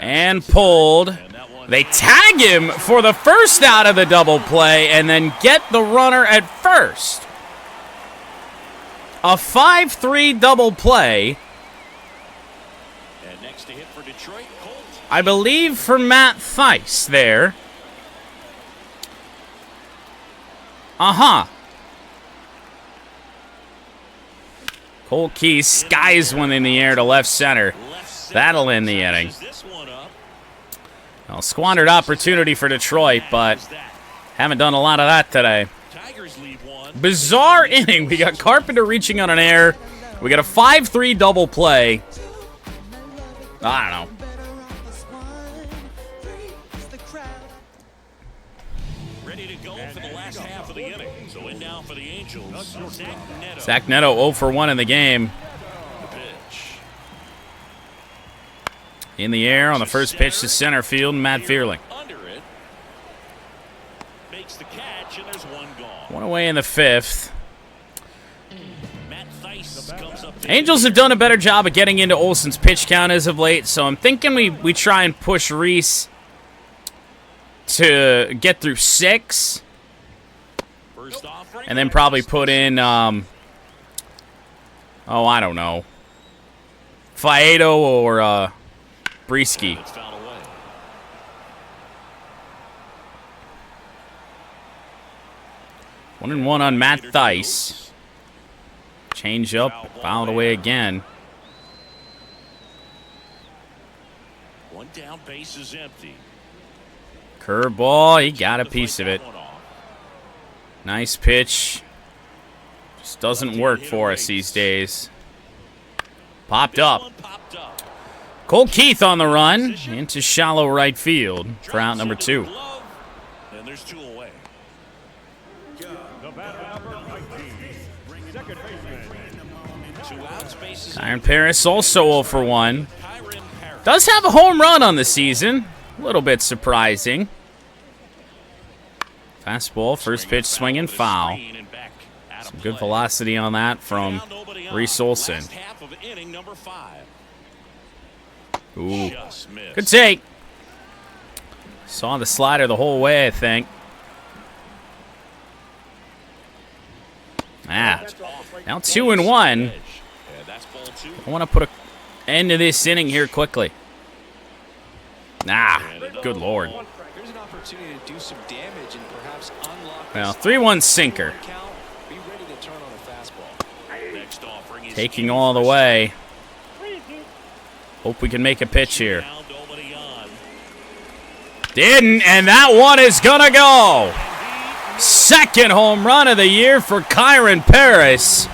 And pulled. They tag him for the first out of the double play and then get the runner at first. A 5-3 double play. And next to hit for Detroit, Colt. I believe for Matt Theis there. Cole Keys skies one in the air to left center. That'll end the inning. Well, squandered opportunity for Detroit, but haven't done a lot of that today. Bizarre inning. We got Carpenter reaching on an error. We got a 5-3 double play. I don't know. Ready to go for the last half of the inning. So in now for the Angels, Zach Neto 0 for 1 in the game. In the air on the first pitch to center field, Matt Vierling. Makes the catch, and there's one gone. 1 away in the 5th. Angels have done a better job of getting into Olson's pitch count as of late, so I'm thinking we try and push Reese to get through 6. And then probably put in, I don't know, Faedo or Brisky. 1-1 on Matt Theis. Change up, fouled away again. One down, base is empty. Curveball, he got a piece of it. Nice pitch. Just doesn't work for us these days. Popped up. Cole Keith on the run into shallow right field for out number 2. And there's 2 away. Kyron Paris also 0 for 1. Does have a home run on the season. A little bit surprising. Fastball, first pitch swinging, foul. Some good velocity on that from Reese Olson. Ooh, good take. Saw the slider the whole way, I think. Now 2-1. I want to put an end to this inning here quickly. Good Lord. Well, 3-1 sinker. Taking all the way. Hope we can make a pitch here. Didn't, and that one is gonna go. Second home run of the year for Kyron Paris.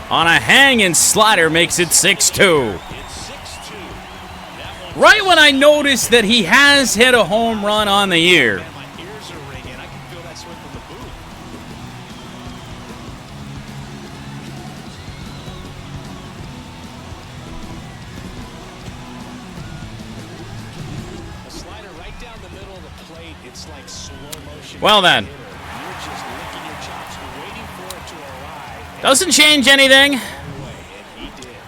On a hanging slider makes it 6-2. Right when I noticed that he has hit a home run on the year. Well then. Doesn't change anything.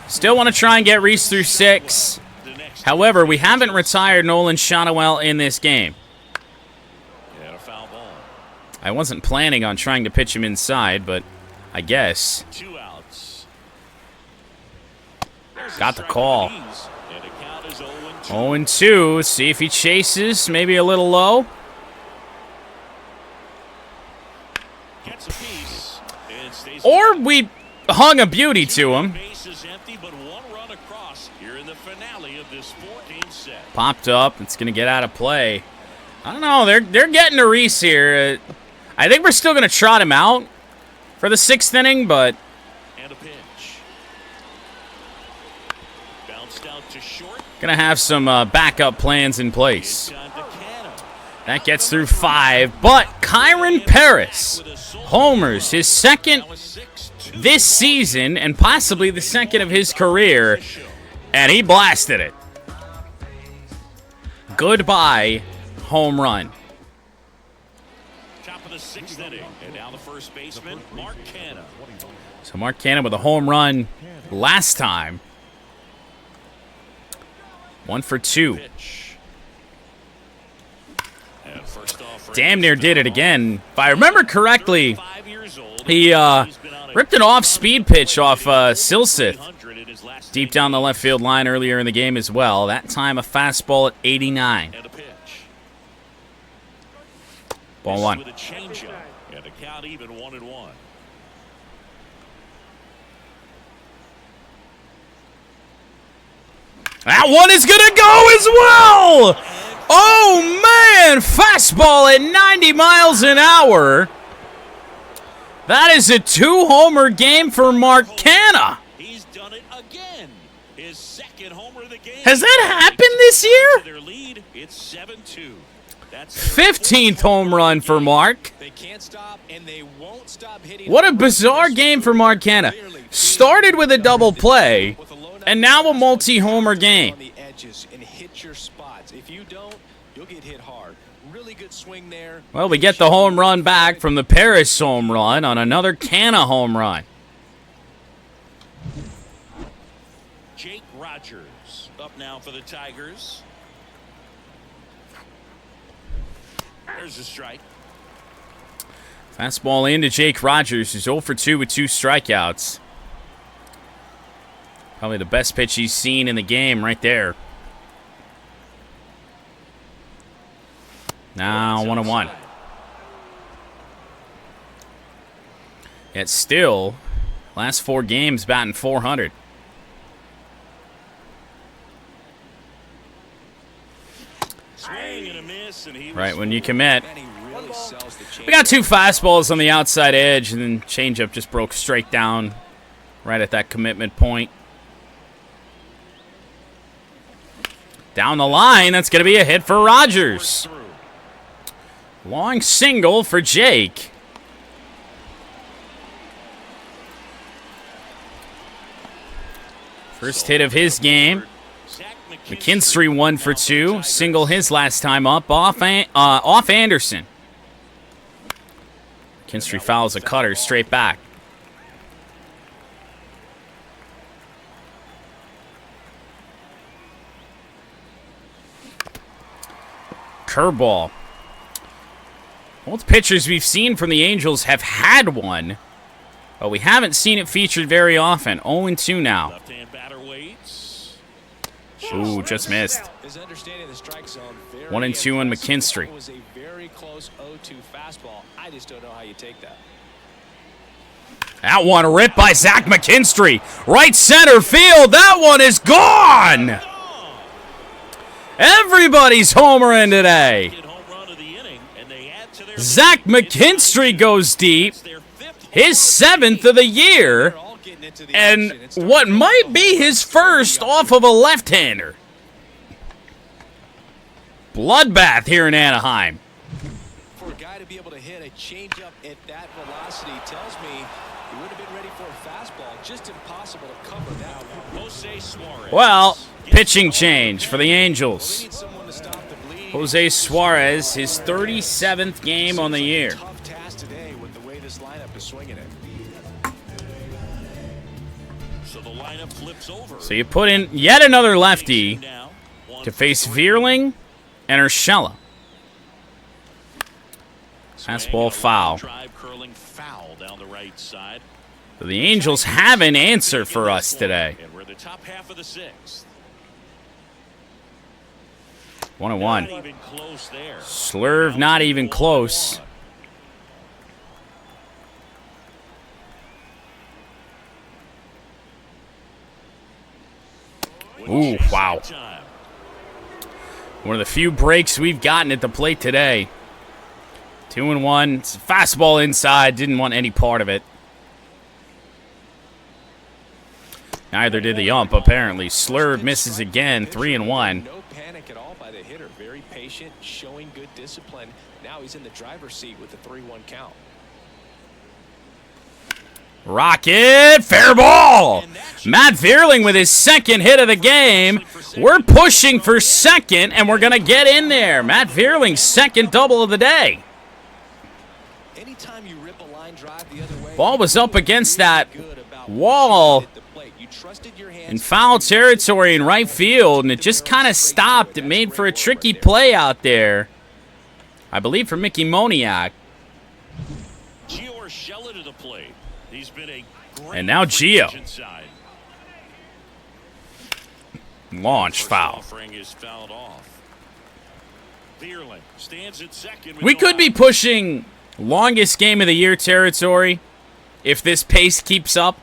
Still want to try and get Reese through 6. However, we haven't retired Nolan Shotwell in this game. I wasn't planning on trying to pitch him inside, but I guess. Got the call. 0-2. See if he chases. Maybe a little low. Or we hung a beauty to him. Popped up. It's going to get out of play. I don't know. They're getting to Reese here. I think we're still going to trot him out for the 6th inning, but Gonna have some backup plans in place. That gets through 5, but Kyron Paris homers, his second this season and possibly the second of his career, and he blasted it. Goodbye, home run. Top of the 6th inning, and now the first baseman, Mark Canha. So Mark Canha with a home run last time. 1 for 2. Damn near did it again. If I remember correctly, he ripped an off-speed pitch off Silseth deep down the left field line earlier in the game as well. That time a fastball at 89. Ball 1. And the count even 1-1. That one is going to go as well! Oh, man! Fastball at 90 miles an hour. That is a 2-homer game for Mark Canha. He's done it again. His second homer of the game. Has that happened this year? Their lead, it's 7-2. 15th home run for Mark. They can't stop, and they won't stop hitting. What a bizarre game for Mark Canha. Started with a double play, and now a multi-homer game. On the edges and hit your spots. If you don't, you'll get hit hard. Really good swing there. Well, we get the home run back from the Paris home run on another Canha home run. Jake Rogers up now for the Tigers. There's a strike. Fastball into Jake Rogers, who's 0 for 2 with 2 strikeouts. Probably the best pitch he's seen in the game right there. Now 1-1. Yet still, last 4 games batting .400. Swing and a miss, and he Right when you commit. And he really sells the change. We got 2 fastballs on the outside edge, and then changeup just broke straight down right at that commitment point. Down the line, that's going to be a hit for Rogers. Long single for Jake. First hit of his game. McKinstry 1 for 2. Single his last time up off Anderson. McKinstry fouls a cutter straight back. Curveball. Both pitchers we've seen from the Angels have had one, but we haven't seen it featured very often. 0-2 now. left-hand batter waits. Ooh, just missed. 1-2 on McKinstry. It was a very close 0-2 fastball. I just don't know how you take that. That one ripped by Zach McKinstry. Right center field. That one is gone. Everybody's homering today. Zach McKinstry goes deep. His 7th of the year. And what might be his first off of a left-hander. Bloodbath here in Anaheim. For a guy to be able to hit a changeup at that velocity tells me he would have been ready for a fastball. Just impossible to cover that. Jose Suarez. Well, pitching change for the Angels. Jose Suarez, his 37th game on the year. Tough task today with the way this lineup is swinging it. So the lineup flips over. So you put in yet another lefty to face Vierling and Urshela. Fastball foul. Drive curling foul down the right side. So the Angels have an answer for us today. And we're the top half of the 6th. 1-1. Not even close there. Slurve not even close. Ooh, wow. One of the few breaks we've gotten at the plate today. 2-1. It's a fastball inside. Didn't want any part of it. Neither did the ump, apparently. Slurve misses again, 3-1. No panic at all by the hitter. Very patient, showing good discipline. Now he's in the driver's seat with the 3-1 count. Rocket, fair ball. Matt Vierling with his second hit of the game. We're pushing for second, and we're going to get in there. Matt Vierling's second double of the day. Anytime you rip a line drive the other way, Ball was up against that wall in foul territory in right field, and it just kind of stopped. It made for a tricky play out there, I believe, for Mickey Moniak. And now Gio. Launch foul. We could be pushing longest game of the year territory if this pace keeps up.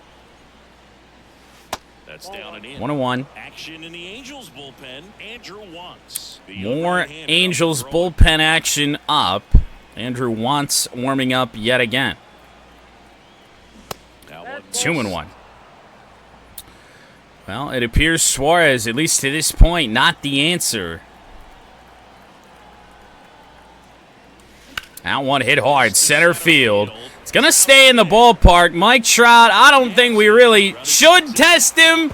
That's down and in. 1-1. Action in the Angels bullpen. Andrew Wantz. More Angels bullpen action up. Andrew Wantz warming up yet again. 2-1. Well, it appears Suarez, at least to this point, not the answer. That one hit hard, center field. It's going to stay in the ballpark. Mike Trout, I don't think we really should test him,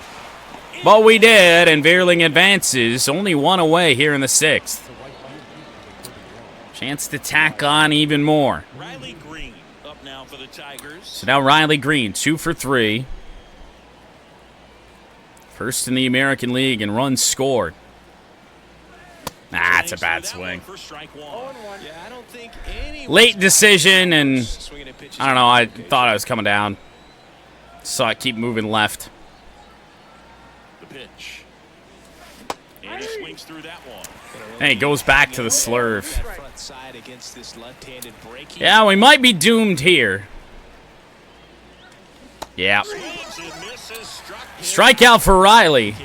but we did, and Vierling advances. Only one away here in the sixth. Chance to tack on even more. Riley Green up now for the Tigers. So now Riley Green, 2 for 3. First in the American League in runs scored. That's a bad swing. Late decision, and I don't know, I thought I was coming down. Saw it keep moving left. The pitch. And he swings through that one. And he goes back to the slurve. Yeah, we might be doomed here. Yeah. Strikeout for Riley.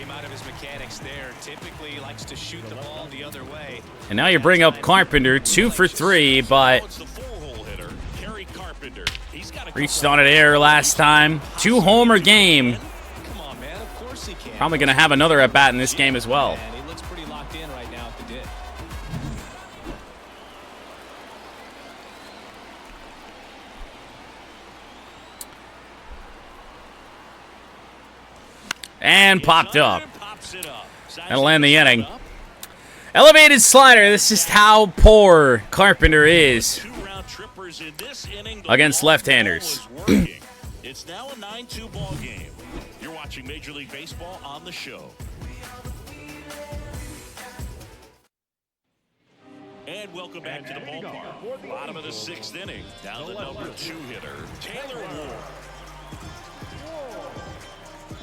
And now you bring up Carpenter, 2 for 3, but reached on an error last time. 2-homer game. Probably going to have another at-bat in this game as well. And popped up. That'll end the inning. Elevated slider. This is how poor Carpenter is against left-handers. It's now a 9-2 ball game. You're watching Major League Baseball on the show. And welcome back to the ballpark. Bottom of the 6th inning. Down the number 2 hitter, Taylor Ward.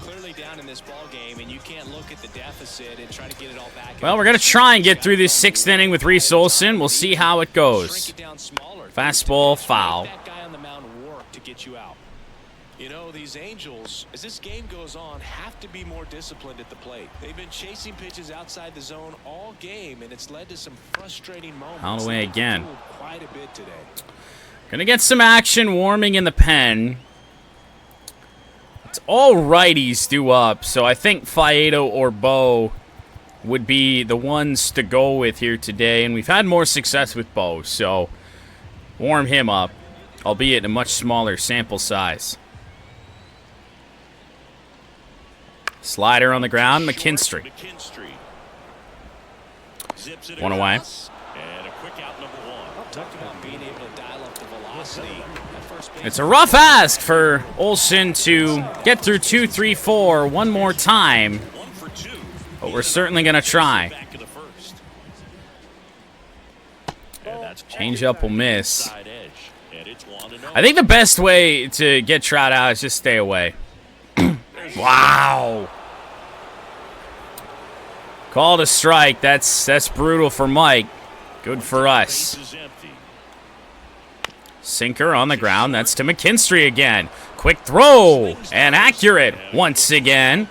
Clearly down in this ball game, and you can't look at the deficit and try to get it all back. Well, we're going to try and get through this 6th inning with Reese Olson. We'll see how it goes. Fastball, foul. That guy on the mound work to get you out. You know, these Angels, as this game goes on, have to be more disciplined at the plate. They've been chasing pitches outside the zone all game, and it's led to some frustrating moments. Out of the way again. Quite a bit today. Going to get some action warming in the pen. It's all righties due up, so I think Faedo or Bo would be the ones to go with here today, and we've had more success with Bo, so warm him up, albeit in a much smaller sample size. Slider on the ground, McKinstry. One away. And a quick out, number 1. Talked about being able to dial up the velocity. It's a rough ask for Olson to get through 2, 3, 4 one more time, but we're certainly going to try. Changeup will miss. I think the best way to get Trout out is just stay away. Wow. Called a strike. That's brutal for Mike. Good for us. Sinker on the ground. That's to McKinstry again. Quick throw and accurate once again.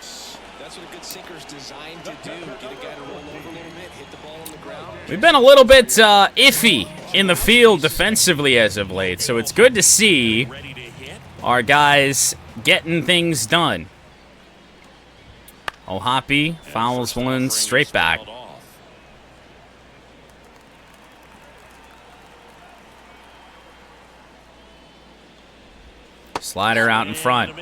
That's what a good sinker's designed to do. Get a guy to roll over a little bit, hit the ball on the ground. We've been a little bit iffy in the field defensively as of late, so it's good to see our guys getting things done. O'Hoppe fouls one straight back. Slider out in front.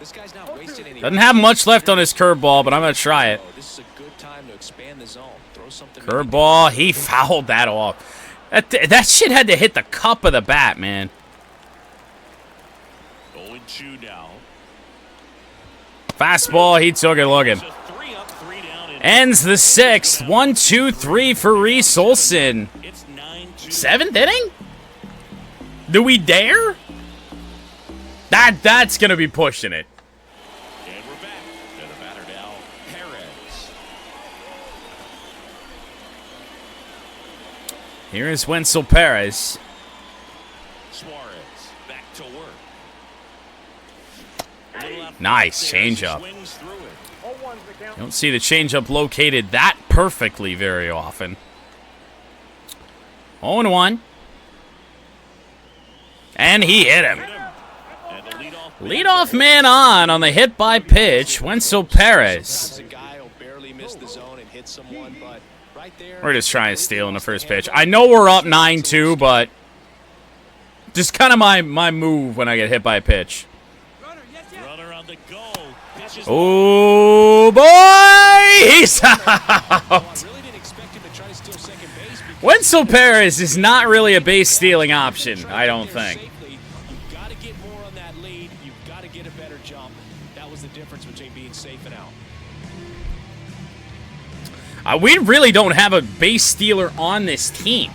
Doesn't have much left on his curveball, but I'm going to try it. Curveball, he fouled that off. That shit had to hit the cup of the bat, man. 0-2 now. Fastball, he took it looking. Ends the 6th. 1-2-3 for Reese Olson. 7th inning? Do we dare? That's going to be pushing it. And we're back to the batter now, Perez. Here is Wenzel Perez. Suarez back to work. Nice changeup. You don't see the changeup located that perfectly very often. 0-1. And he hit him. Leadoff man on the hit by pitch, Wenzel Perez. We're just trying to steal in the first pitch. I know we're up 9-2, but just kind of my move when I get hit by a pitch. Oh, boy! He's out! Wenzel Perez is not really a base-stealing option, I don't think. You've got to get more on that lead. You've got to get a better jump. That was the difference between being safe and out. We really don't have a base stealer on this team.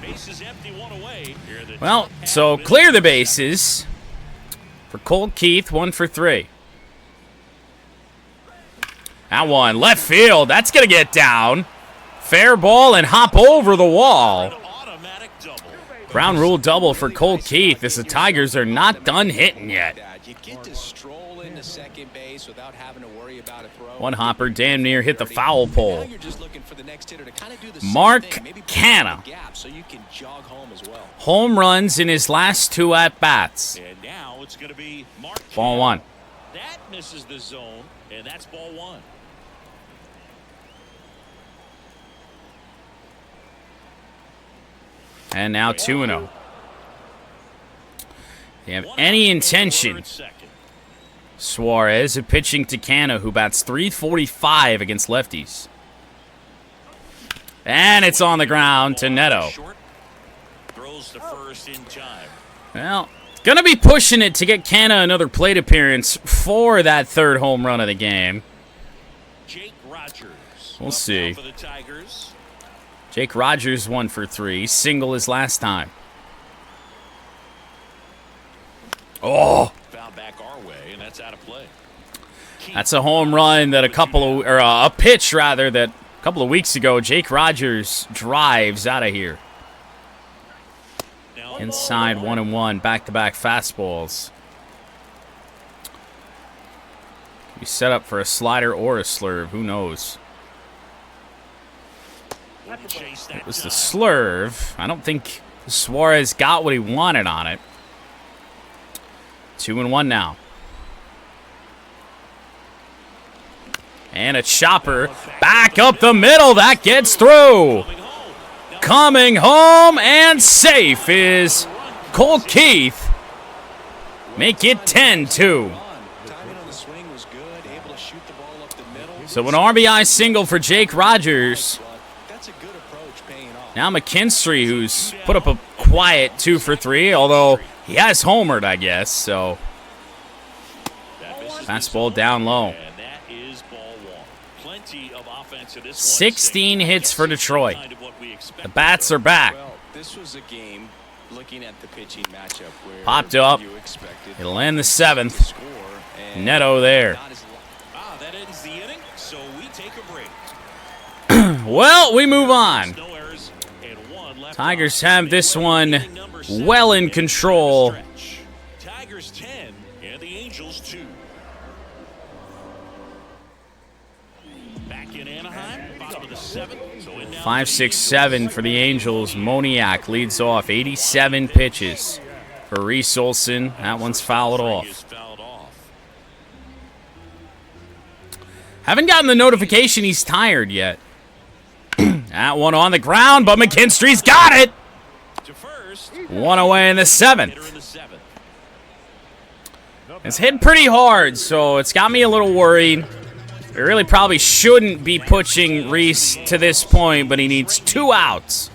Bases empty, one away. Well, so clear the bases for Colt Keith, 1 for 3. That one, left field. That's going to get down. Fair ball and hop over the wall. Ground rule double for Colt Keith as the Tigers are not done hitting yet. You get to stroll into second base without having to worry about a throw. One hopper damn near hit the foul pole. Now you're just looking for the next hitter to kind of do the Mark same thing, maybe put Canna. a gap so you can jog home as well. Home runs in his last 2 at-bats. And now it's going to be Mark Ball Canna. 1. That misses the zone, and that's ball 1. And now 2-0. They have any intention. Suarez pitching to Canna, who bats .345 against lefties. And it's on the ground to Neto. Throws to first in time. Well, gonna be pushing it to get Canna another plate appearance for that 3rd home run of the game. Jake Rogers. We'll see. For the Tigers. Jake Rogers 1 for 3, single his last time. Oh, Foul back our way, and that's out of play. that's a home run that a pitch rather that a couple of weeks ago Jake Rogers drives out of here. Inside 1-1, back-to-back fastballs. Could be set up for a slider or a slurve, who knows? It was the slurve. I don't think Suarez got what he wanted on it. 2-1 now. And a chopper back up the middle. That gets through. Coming home and safe is Colt Keith. Make it 10-2. So an RBI single for Jake Rogers. Now McKinstry, who's put up a quiet 2 for 3, although he has homered, I guess, so. Fastball down low. 16 hits for Detroit. The bats are back. This was a game looking at the pitching matchup where Popped up. It'll end the 7th. Neto there. That ends the inning, so we take a break. Well, we move on. Tigers have this one well in control. Tigers 10 and the Angels 2. Back in Anaheim, bottom of the 7th. So in now 5-6-7 for the Angels. Moniak leads off. 87 pitches for Reese Olson. That one's fouled off. Haven't gotten the notification he's tired yet. That one on the ground, but McKinstry's got it. One away in the 7th. It's hit pretty hard, so it's got me a little worried. We really probably shouldn't be pushing Reese to this point, but he needs 2 outs.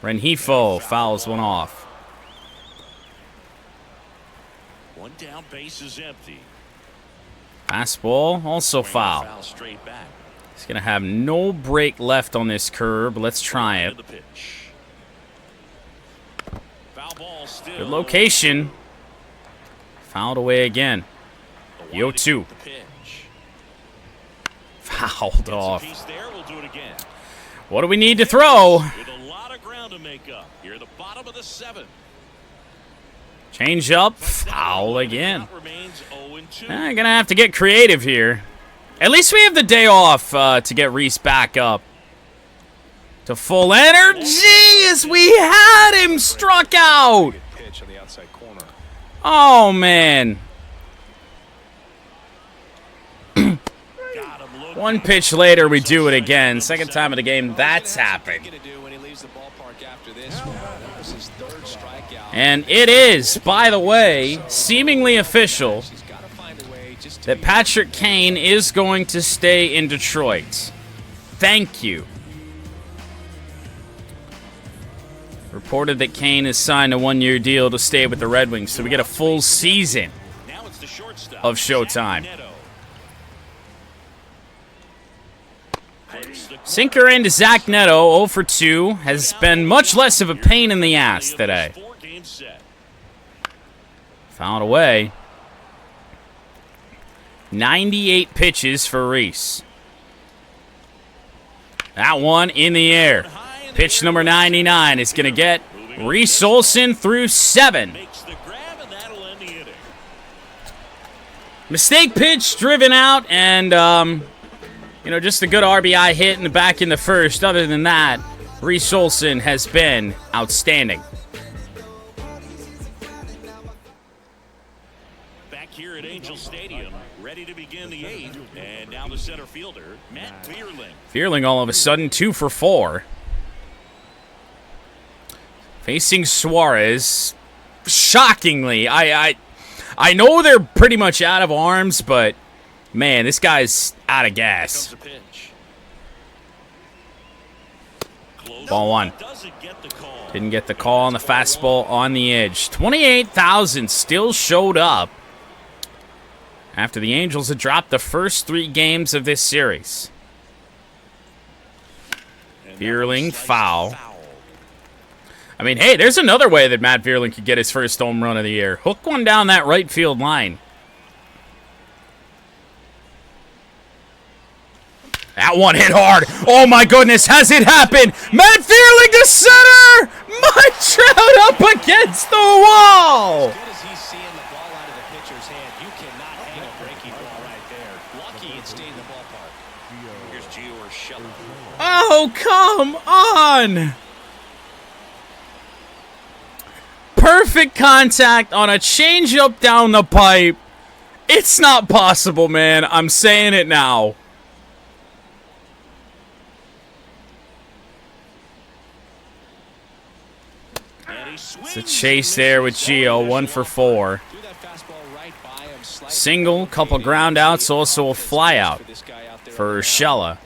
Rengifo fouls one off. One down, base is empty. Fastball, also foul. He's going to have no break left on this curve. Let's try it. Good location. Fouled away again. The 0-2. Fouled off. What do we need to throw? Change up. Foul again. I'm going to have to get creative here. At least we have the day off to get Reese back up to full energy as we had him struck out. Oh, man. One pitch later, we do it again. Second time of the game, that's happened. And it is, by the way, seemingly official that Patrick Kane is going to stay in Detroit. Thank you. Reported that Kane has signed a 1-year deal to stay with the Red Wings, so we get a full season of Showtime. Sinker into Zach Neto, 0 for 2, has been much less of a pain in the ass today. Fouled away. 98 pitches for Reese. That one in the air. Pitch number 99 is going to get Reese Olson through 7. Mistake pitch driven out, and just a good RBI hit in the back in the first. Other than that, Reese Olson has been outstanding. Back here at Angel Stadium, ready to begin the 8th, and now the center fielder, Matt Vierling. Vierling all of a sudden 2 for 4. Facing Suarez. Shockingly, I know they're pretty much out of arms, but man, this guy's out of gas. Ball 1. Didn't get the call on the fastball on the edge. 28,000 still showed up after the Angels had dropped the first 3 games of this series. Vierling foul. I mean, hey, there's another way that Matt Vierling could get his first home run of the year. Hook one down that right field line. That one hit hard. Oh, my goodness. Has it happened? Matt Vierling to center. Mike Trout up against the wall. As good as he's seeing the ball out of the pitcher's hand, you cannot hang a breaking ball right there. Lucky it stayed in the ballpark. Here's Gio Urshela. Oh, come on. Perfect contact on a changeup down the pipe. It's not possible, man. I'm saying it now. It's a chase there with Gio, 1 for 4. Single, couple ground outs, also a fly out for Urshela.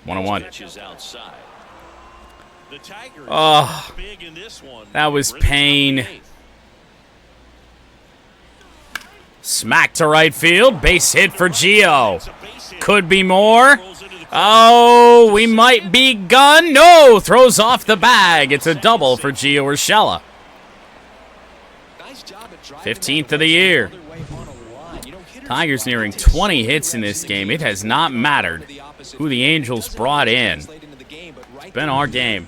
1-1. Oh, that was pain. Smack to right field. Base hit for Gio. Could be more. Oh, we might be gone. No, throws off the bag. It's a double for Gio Urshela. 15th of the year. Tigers nearing 20 hits in this game. It has not mattered who the Angels brought in. It's been our game.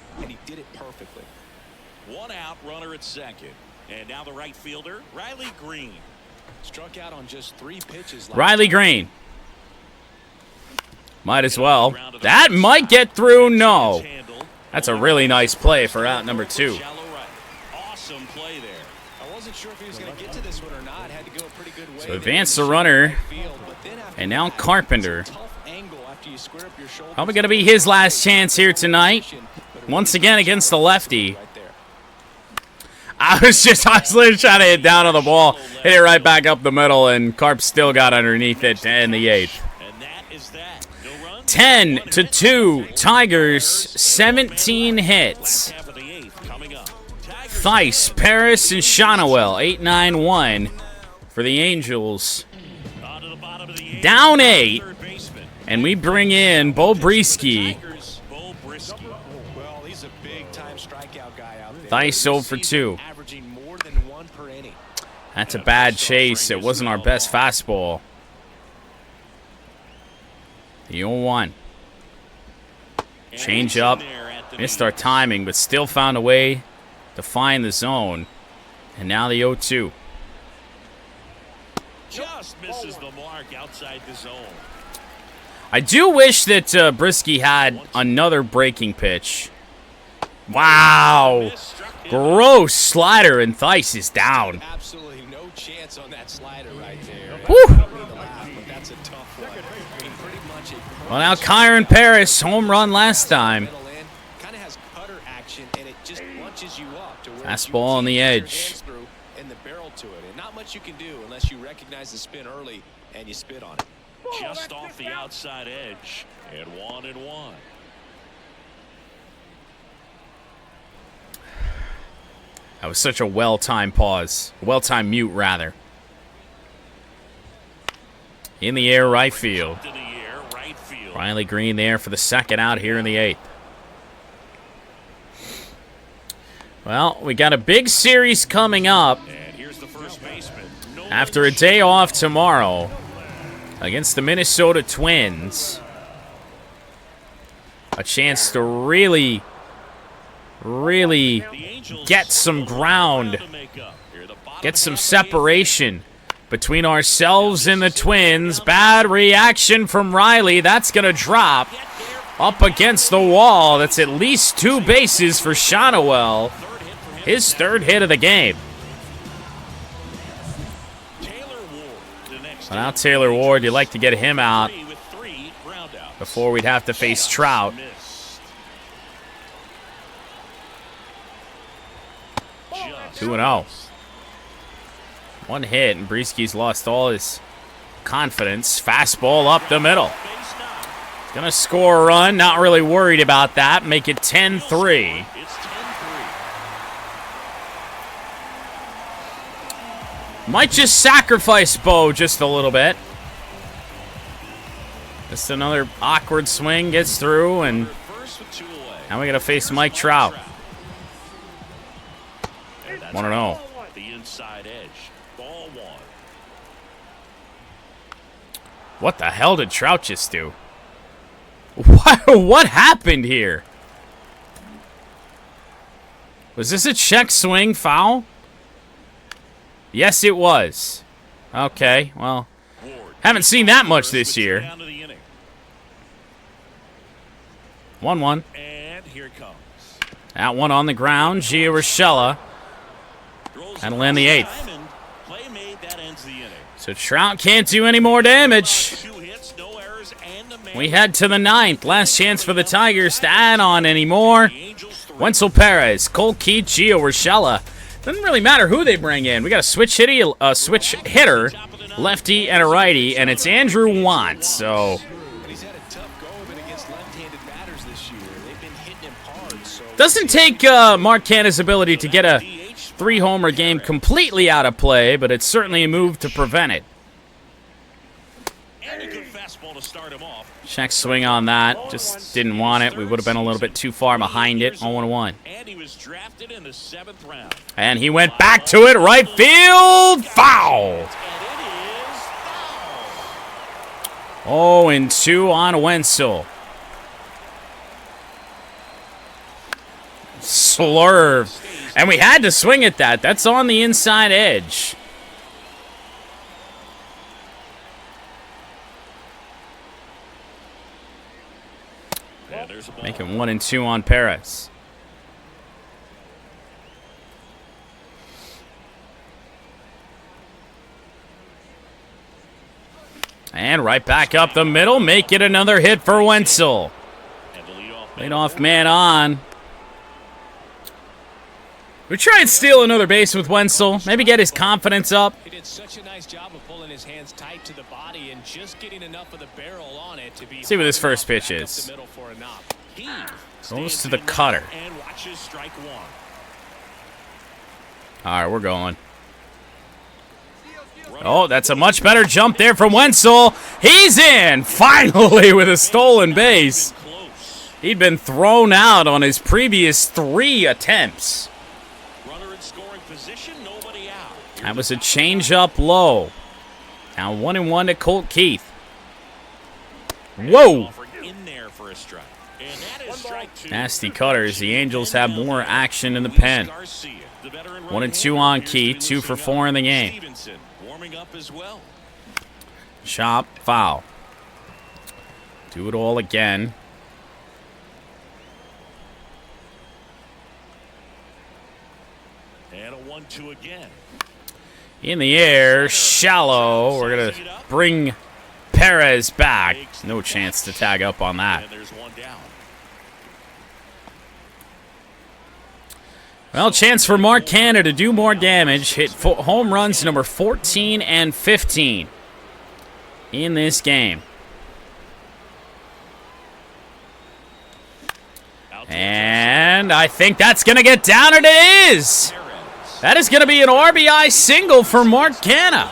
One out, runner at second. And now the right fielder, Riley Green. Struck out on just 3 pitches. Riley Green. Might as well. That might get through. No. That's a really nice play for out number 2. Awesome play there. wasn't sure if he was going to get to this one or not. Had to go a pretty good way. So advance the runner. And now Carpenter. Probably going to be his last chance here tonight. Once again against the lefty. I was literally trying to hit down on the ball. Hit it right back up the middle, and Carp still got underneath it in the 8th. 10-2, Tigers, 17 hits. Theis, Paris, and Shonowell, 8-9-1 for the Angels. Down 8, and we bring in Bo Brisky. Theis 0 for 2. That's a bad chase. It wasn't our best fastball. The 0-1. Change up. Missed our timing, but still found a way to find the zone. And now the 0-2. Just misses the mark outside the zone. I do wish that Brisky had another breaking pitch. Wow. Gross slider, and Theis is down. Absolutely no chance on that slider right there. Whew. That's a tough one. Well, now Kyron Paris, home run last time. Kind of has cutter action, and it just punches you up to where Fastball on the edge. And the barrel to it, and not much you can do unless you recognize the spin early and you spit on it. Just off the outside edge, and 1-1. That was such a well-timed pause. Well-timed mute, rather. In the air, right field. Riley Green there for the second out here in the 8th. Well, we got a big series coming up after a day off tomorrow against the Minnesota Twins. A chance to really get some ground, get some separation between ourselves and the Twins. Bad reaction from Riley. That's going to drop up against the wall. That's at least 2 bases for Shonowell. His 3rd hit of the game. Well, now Taylor Ward, you'd like to get him out before we'd have to face Trout. 2-0. 1 hit, and Brisky's lost all his confidence. Fastball up the middle. Gonna score a run. Not really worried about that. Make it 10-3. Might just sacrifice Bo just a little bit. Just another awkward swing gets through, and now we gotta face Mike Trout. 1-0. The inside edge. Ball 1. What the hell did Trout just do? What happened here? Was this a check swing foul? Yes, it was. Okay, well, haven't seen that much this year. 1-1. And here comes. That one on the ground. Gio Urshela. That'll end the 8th. So Trout can't do any more damage. We head to the 9th. Last chance for the Tigers to add on anymore. Wenzel Perez, Cole Keith, Gio Urshela. Doesn't really matter who they bring in. We got a switch hitter, lefty and a righty, and it's Andrew Want. So doesn't take Mark Canha's ability to get a 3-homer game completely out of play, but it's certainly a move to prevent it. Check swing on that. Just didn't want it. We would have been a little bit too far behind it. 0-1. And he went back to it. Right field. Foul. 0-2 on Wenzel. Slurve. And we had to swing at that. That's on the inside edge. Making 1-2 on Perez. And right back up the middle. Make it another hit for Wenzel. Leadoff man on. We try and steal another base with Wenzel. Maybe get his confidence up. He did such a nice job of pulling his hands tight to the body and just getting enough of the barrel on it to be. See what this first pitch is. Goes to the cutter. All right, we're going. Oh, that's a much better jump there from Wenzel. He's in, finally, with a stolen base. He'd been thrown out on his previous 3 attempts. That was a changeup low. Now 1-1 to Colt Keith. Whoa! Nasty cutters. The Angels have more action in the pen. 1-2 on Keith. 2 for 4 in the game. Chop, foul. Do it all again. And a 1-2 again. In the air, shallow. We're going to bring Perez back. No chance to tag up on that. Well, chance for Mark Canha to do more damage. Hit home runs number 14 and 15 in this game. And I think that's going to get down, and it is. That is going to be an RBI single for Mark Canha.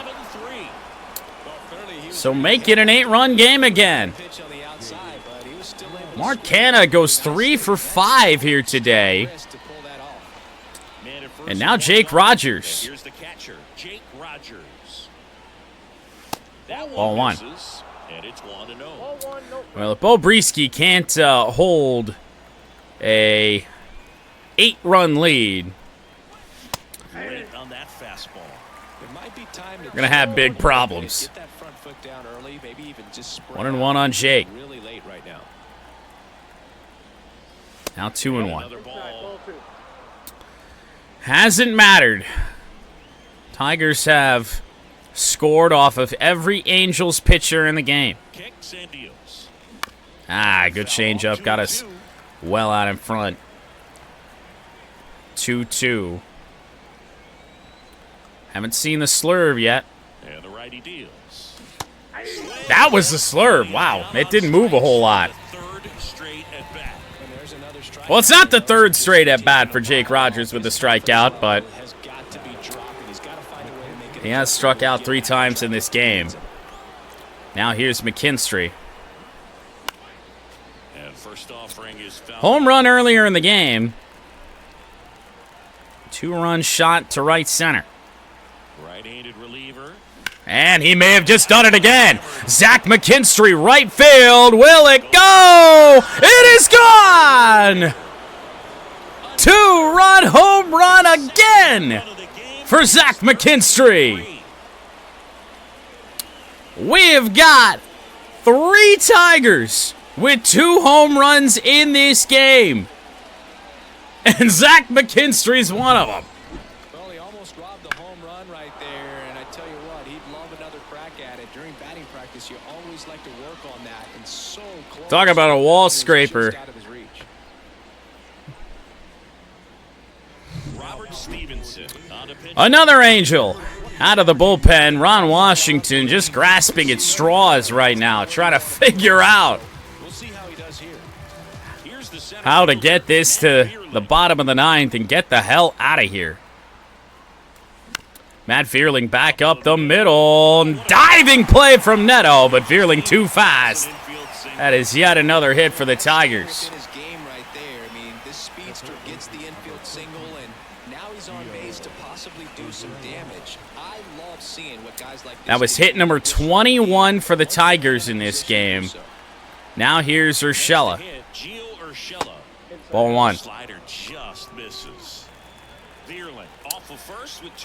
So make it an 8-run game again. Mark Canha goes 3 for 5 here today. And now Jake Rogers. Here's the catcher, Jake Rogers. Ball 1. And it's 1-0. Well, if Bo Breesky can't hold a 8-run lead, On that fastball. we're going to have big problems. 1-1 on Jake. Now 2-1. Hasn't mattered. Tigers have scored off of every Angels pitcher in the game. Good changeup. Got us well out in front. 2-2. Haven't seen the slurve yet. And the righty deals. That was the slurve. Wow. It didn't move a whole lot. Well, it's not the 3rd straight at bat for Jake Rogers with the strikeout, but he has struck out 3 times in this game. Now here's McKinstry. Home run earlier in the game. 2-run shot to right center. Right-handed reliever. And he may have just done it again. Zach McKinstry, right field. Will it go? It is gone! 2-run home run again for Zach McKinstry. We've got 3 Tigers with 2 home runs in this game. And Zach McKinstry's one of them. Well, he almost robbed the home run right there, and I tell you what, he'd love another crack at it. During batting practice, you always like to work on that, and so close. Talk about a wall scraper. Another Angel out of the bullpen. Ron Washington just grasping at straws right now, trying to figure out how to get this to the bottom of the 9th and get the hell out of here. Matt Vierling back up the middle. Diving play from Neto, but Vierling too fast. That is yet another hit for the Tigers. That was hit number 21 for the Tigers in this game. Now here's Urshela. Ball 1.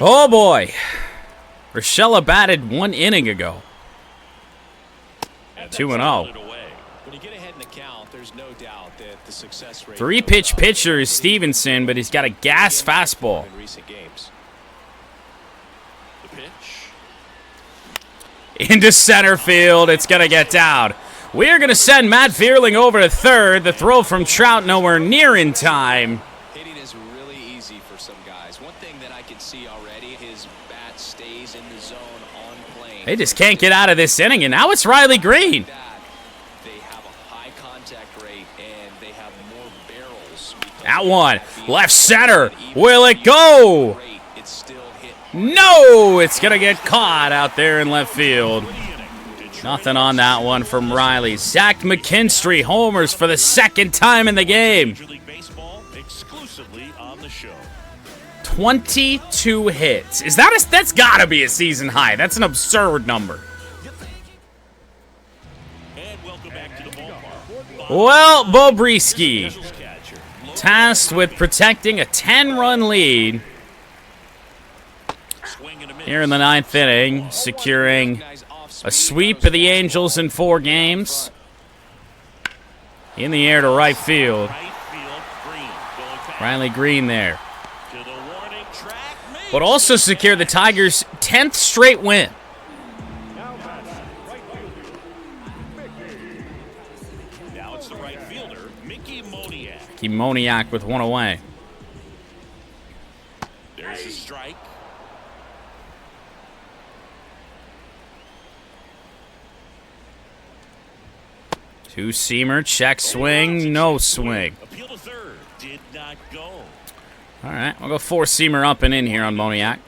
Oh boy. Urshela batted 1 inning ago. 2-0. 3-pitch pitcher is Stevenson, but he's got a gas fastball. into center field. It's going to get down. We're going to send Matt Vierling over to third. The throw from Trout nowhere near in time. Hitting is really easy for some guys. One thing that I can see already, his bat stays in the zone on plane. They just can't get out of this inning, and now it's Riley Green. They have a high contact rate, and they have more barrels. That one, left center. Will it go? No, it's going to get caught out there in left field. Nothing on that one from Riley. Zach McKinstry homers for the second time in the game. 22 hits. That's got to be a season high. That's an absurd number. Well, Bobrisky, tasked with protecting a 10-run lead here in the 9th inning, securing a sweep of the Angels in 4 games. In the air to right field. Riley Green there. But also secured the Tigers' 10th straight win. Now it's the right fielder, Mickey Moniak. Moniak with one away. There's a strike. Two-seamer, check swing, no swing. Appeal to third, did not go. All right, we'll go 4-seamer up and in here on Moniak.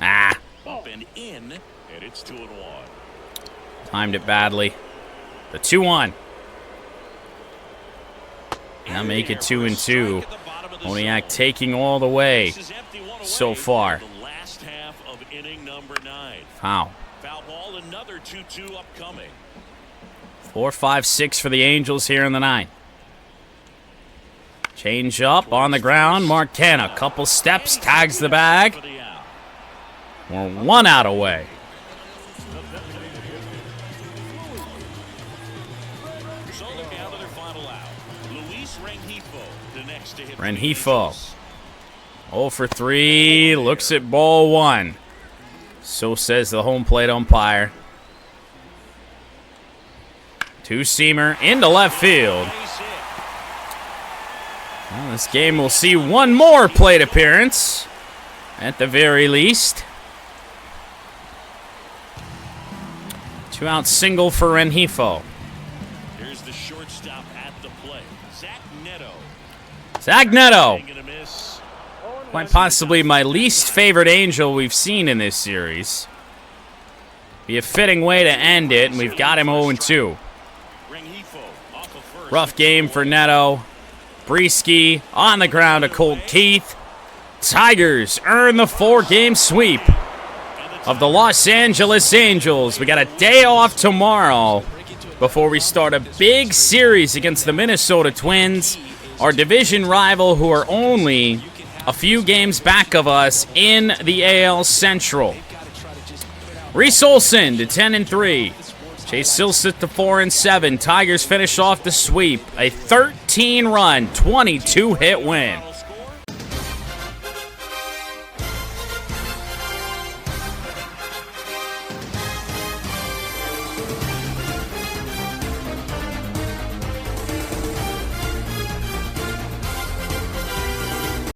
Ah. Up and in, and it's 2-1. Timed it badly. The 2-1. Now make it 2-2. Moniak taking all the way so far. The last half of inning number 9. Foul. Foul ball, another 2-2 upcoming. 4, 5, 6 for the Angels here in the 9th. Change up on the ground. Marcana, couple steps, tags the bag. We're 1 out away. So down to their final out. Luis Rengifo, the next to hit. Rengifo. 0 for 3. Looks at ball 1. So says the home plate umpire. Two-seamer into left field. Well, this game will see one more plate appearance, at the very least. 2-out single for Rengifo. Here's the shortstop at the plate, Zach Neto. Zach Neto. Quite possibly my least favorite Angel we've seen in this series. Be a fitting way to end it, and we've got him 0-2. Rough game for Neto. Brisky on the ground to Colt Keith. Tigers earn the 4-game sweep of the Los Angeles Angels. We got a day off tomorrow before we start a big series against the Minnesota Twins, our division rival who are only a few games back of us in the AL Central. Reese Olson to 10-3. Chase Silseth to 4-7. Tigers finish off the sweep. A 13-run, 22-hit win.